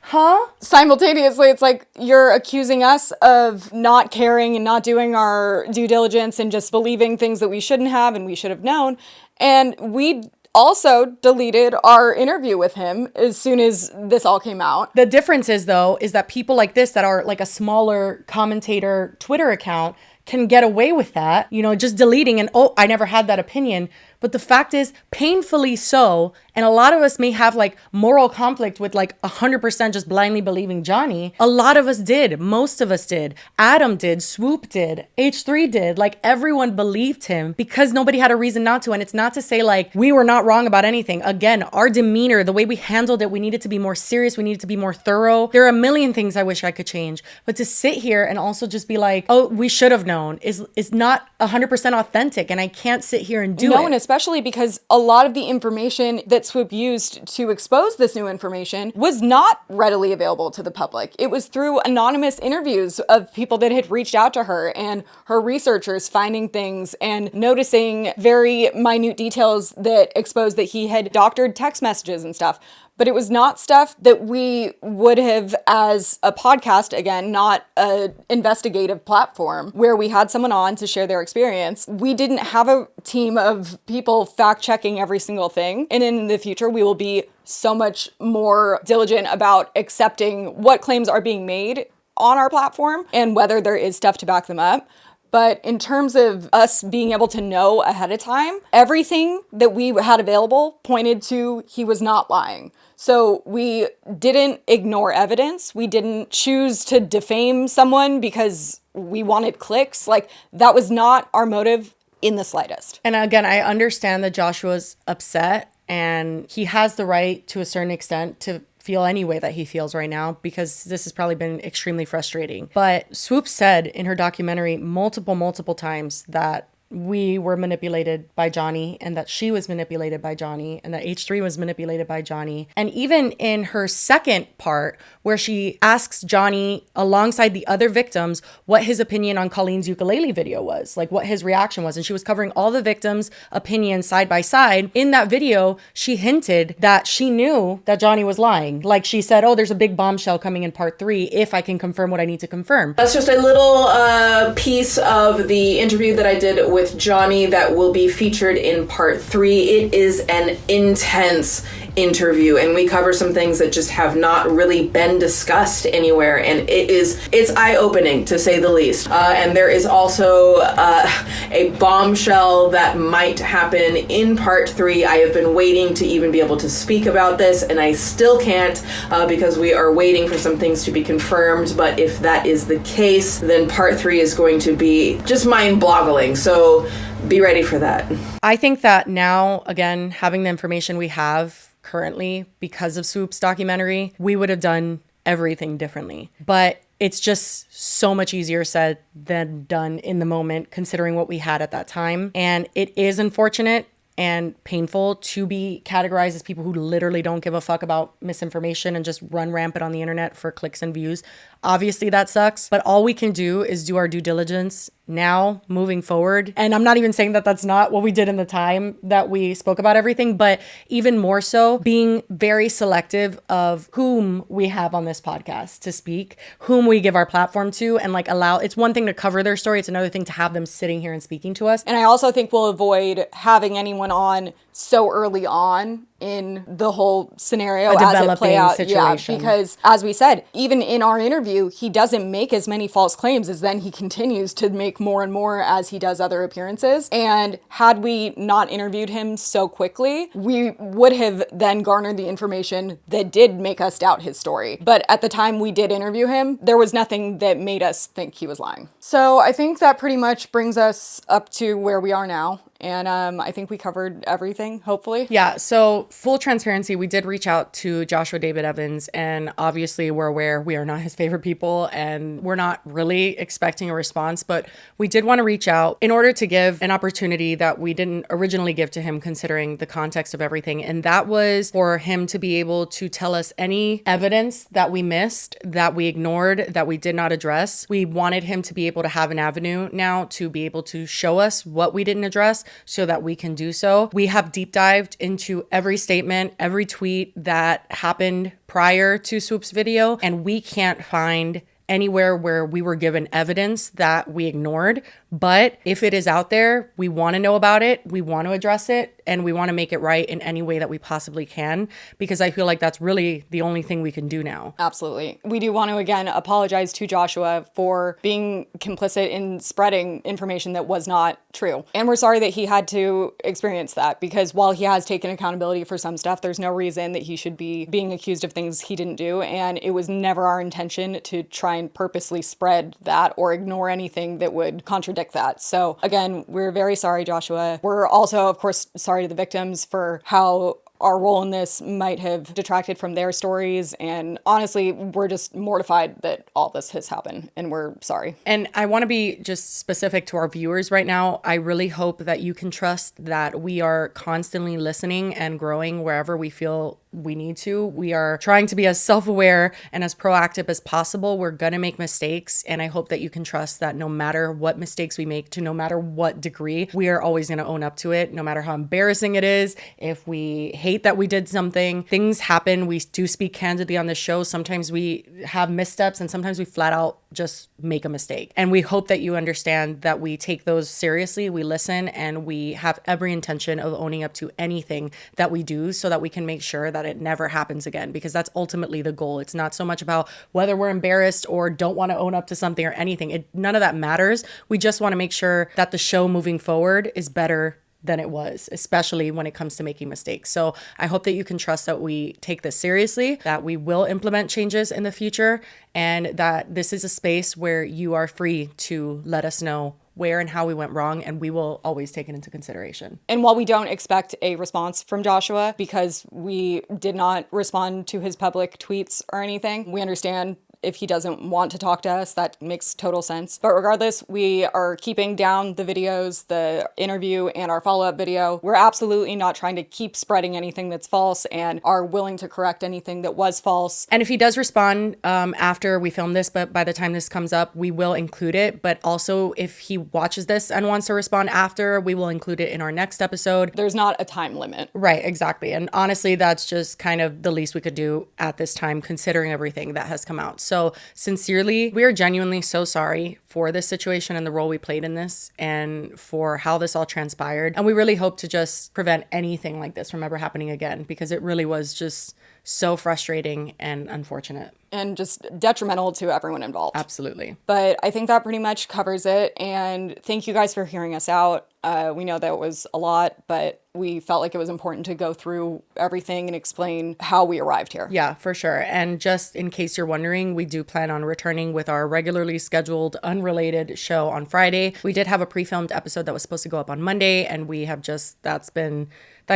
huh? Simultaneously, it's like you're accusing us of not caring and not doing our due diligence and just believing things that we shouldn't have and we should have known. And we also deleted our interview with him as soon as this all came out. The difference is, though, is that people like this that are like a smaller commentator Twitter account can get away with that, you know, just deleting and, oh, I never had that opinion. But the fact is, painfully so, and a lot of us may have like moral conflict with like 100% just blindly believing Johnny. A lot of us did. Most of us did. Adam did. Swoop did. H3 did. Like, everyone believed him because nobody had a reason not to. And it's not to say like we were not wrong about anything. Again, our demeanor, the way we handled it, we needed to be more serious. We needed to be more thorough. There are a million things I wish I could change. But to sit here and also just be like, oh, we should have known is not 100% authentic. And I can't sit here and do it. And especially because a lot of the information that Swoop used to expose this new information was not readily available to the public. It was through anonymous interviews of people that had reached out to her and her researchers finding things and noticing very minute details that exposed that he had doctored text messages and stuff. But it was not stuff that we would have, as a podcast, again, not an investigative platform where we had someone on to share their experience. We didn't have a team of people fact-checking every single thing. And in the future, we will be so much more diligent about accepting what claims are being made on our platform and whether there is stuff to back them up. But in terms of us being able to know ahead of time, everything that we had available pointed to he was not lying. So we didn't ignore evidence. We didn't choose to defame someone because we wanted clicks. Like, that was not our motive in the slightest. And again, I understand that Joshua's upset and he has the right to a certain extent to feel any way that he feels right now because this has probably been extremely frustrating. But Swoop said in her documentary multiple times that we were manipulated by Johnny and that she was manipulated by Johnny and that H3 was manipulated by Johnny. And even in her second part, where she asks Johnny alongside the other victims what his opinion on Colleen's ukulele video was, like what his reaction was. And she was covering all the victims' opinions side by side. In that video, she hinted that she knew that Johnny was lying. Like she said, oh, there's a big bombshell coming in part 3 if I can confirm what I need to confirm. That's just a little piece of the interview that I did with Johnny that will be featured in part 3. It is an intense interview, and we cover some things that just have not really been discussed anywhere, and it's eye-opening to say the least. And there is also a bombshell that might happen in part 3. I have been waiting to even be able to speak about this, and I still can't because we are waiting for some things to be confirmed. But if that is the case, then part 3 is going to be just mind-boggling. So be ready for that. I think that now, again, having the information we have currently because of Swoop's documentary, we would have done everything differently. But it's just so much easier said than done in the moment, considering what we had at that time. And it is unfortunate and painful to be categorized as people who literally don't give a fuck about misinformation and just run rampant on the internet for clicks and views. Obviously that sucks, but all we can do is do our due diligence now moving forward. And I'm not even saying that that's not what we did in the time that we spoke about everything, but even more so being very selective of whom we have on this podcast to speak, whom we give our platform to, and like allow, it's one thing to cover their story. It's another thing to have them sitting here and speaking to us. And I also think we'll avoid having anyone on so early on in the whole scenario as it play out. Situation. Yeah, because as we said, even in our interview, he doesn't make as many false claims as then he continues to make more and more as he does other appearances. And had we not interviewed him so quickly, we would have then garnered the information that did make us doubt his story. But at the time we did interview him, there was nothing that made us think he was lying. So I think that pretty much brings us up to where we are now. And I think we covered everything, hopefully. Yeah, so full transparency, we did reach out to Joshua David Evans, and obviously we're aware we are not his favorite people, and we're not really expecting a response, but we did want to reach out in order to give an opportunity that we didn't originally give to him considering the context of everything, and that was for him to be able to tell us any evidence that we missed, that we ignored, that we did not address. We wanted him to be able to have an avenue now to be able to show us what we didn't address, so that we can do so. We have deep dived into every statement, every tweet that happened prior to Swoop's video, and we can't find anywhere where we were given evidence that we ignored. But if it is out there, we want to know about it, we want to address it, and we want to make it right in any way that we possibly can, because I feel like that's really the only thing we can do now. Absolutely. We do want to, again, apologize to Joshua for being complicit in spreading information that was not true. And we're sorry that he had to experience that, because while he has taken accountability for some stuff, there's no reason that he should be being accused of things he didn't do. And it was never our intention to try and purposely spread that or ignore anything that would contradict that. So again, we're very sorry, Joshua. We're also, of course, sorry to the victims for how our role in this might have detracted from their stories. And honestly, we're just mortified that all this has happened, and we're sorry. And I want to be just specific to our viewers right now. I really hope that you can trust that we are constantly listening and growing wherever we feel we need to. We are trying to be as self-aware and as proactive as possible. We're going to make mistakes. And I hope that you can trust that no matter what mistakes we make, to no matter what degree, we are always going to own up to it, no matter how embarrassing it is. If we hate that we did something, things happen. We do speak candidly on the show. Sometimes we have missteps, and sometimes we flat out just make a mistake. And we hope that you understand that we take those seriously, we listen, and we have every intention of owning up to anything that we do so that we can make sure that it never happens again, because that's ultimately the goal. It's not so much about whether we're embarrassed or don't want to own up to something or anything. None of that matters. We just want to make sure that the show moving forward is better than it was, especially when it comes to making mistakes. So I hope that you can trust that we take this seriously, that we will implement changes in the future, and that this is a space where you are free to let us know where and how we went wrong, and we will always take it into consideration. And while we don't expect a response from Joshua, because we did not respond to his public tweets or anything, we understand if he doesn't want to talk to us, that makes total sense. But regardless, we are keeping down the videos, the interview, and our follow-up video. We're absolutely not trying to keep spreading anything that's false and are willing to correct anything that was false. And if he does respond after we film this, but by the time this comes up, we will include it. But also, if he watches this and wants to respond after, we will include it in our next episode. There's not a time limit. Right, exactly. And honestly, that's just kind of the least we could do at this time, considering everything that has come out. So sincerely, we are genuinely so sorry for this situation and the role we played in this and for how this all transpired. And we really hope to just prevent anything like this from ever happening again, because it really was just so frustrating and unfortunate. And just detrimental to everyone involved. Absolutely. But I think that pretty much covers it. And thank you guys for hearing us out. We know that it was a lot, but we felt like it was important to go through everything and explain how we arrived here. Yeah, for sure. And just in case you're wondering, we do plan on returning with our regularly scheduled unrelated show on Friday. We did have a pre-filmed episode that was supposed to go up on Monday, and we have just, that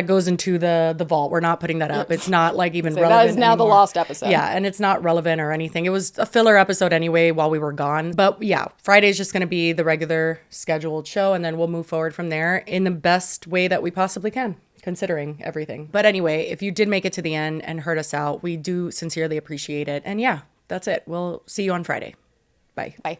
goes into the vault. We're not putting that up. It's not like even relevant that is now anymore. the lost episode. Yeah, and it's not relevant or anything. It was a filler episode anyway while we were gone. But yeah, Friday's just going to be the regular scheduled show, and then we'll move forward from there in the best way that we possibly can, considering everything. But anyway, if you did make it to the end and heard us out, we do sincerely appreciate it. And yeah, that's it. We'll see you on Friday. Bye. Bye.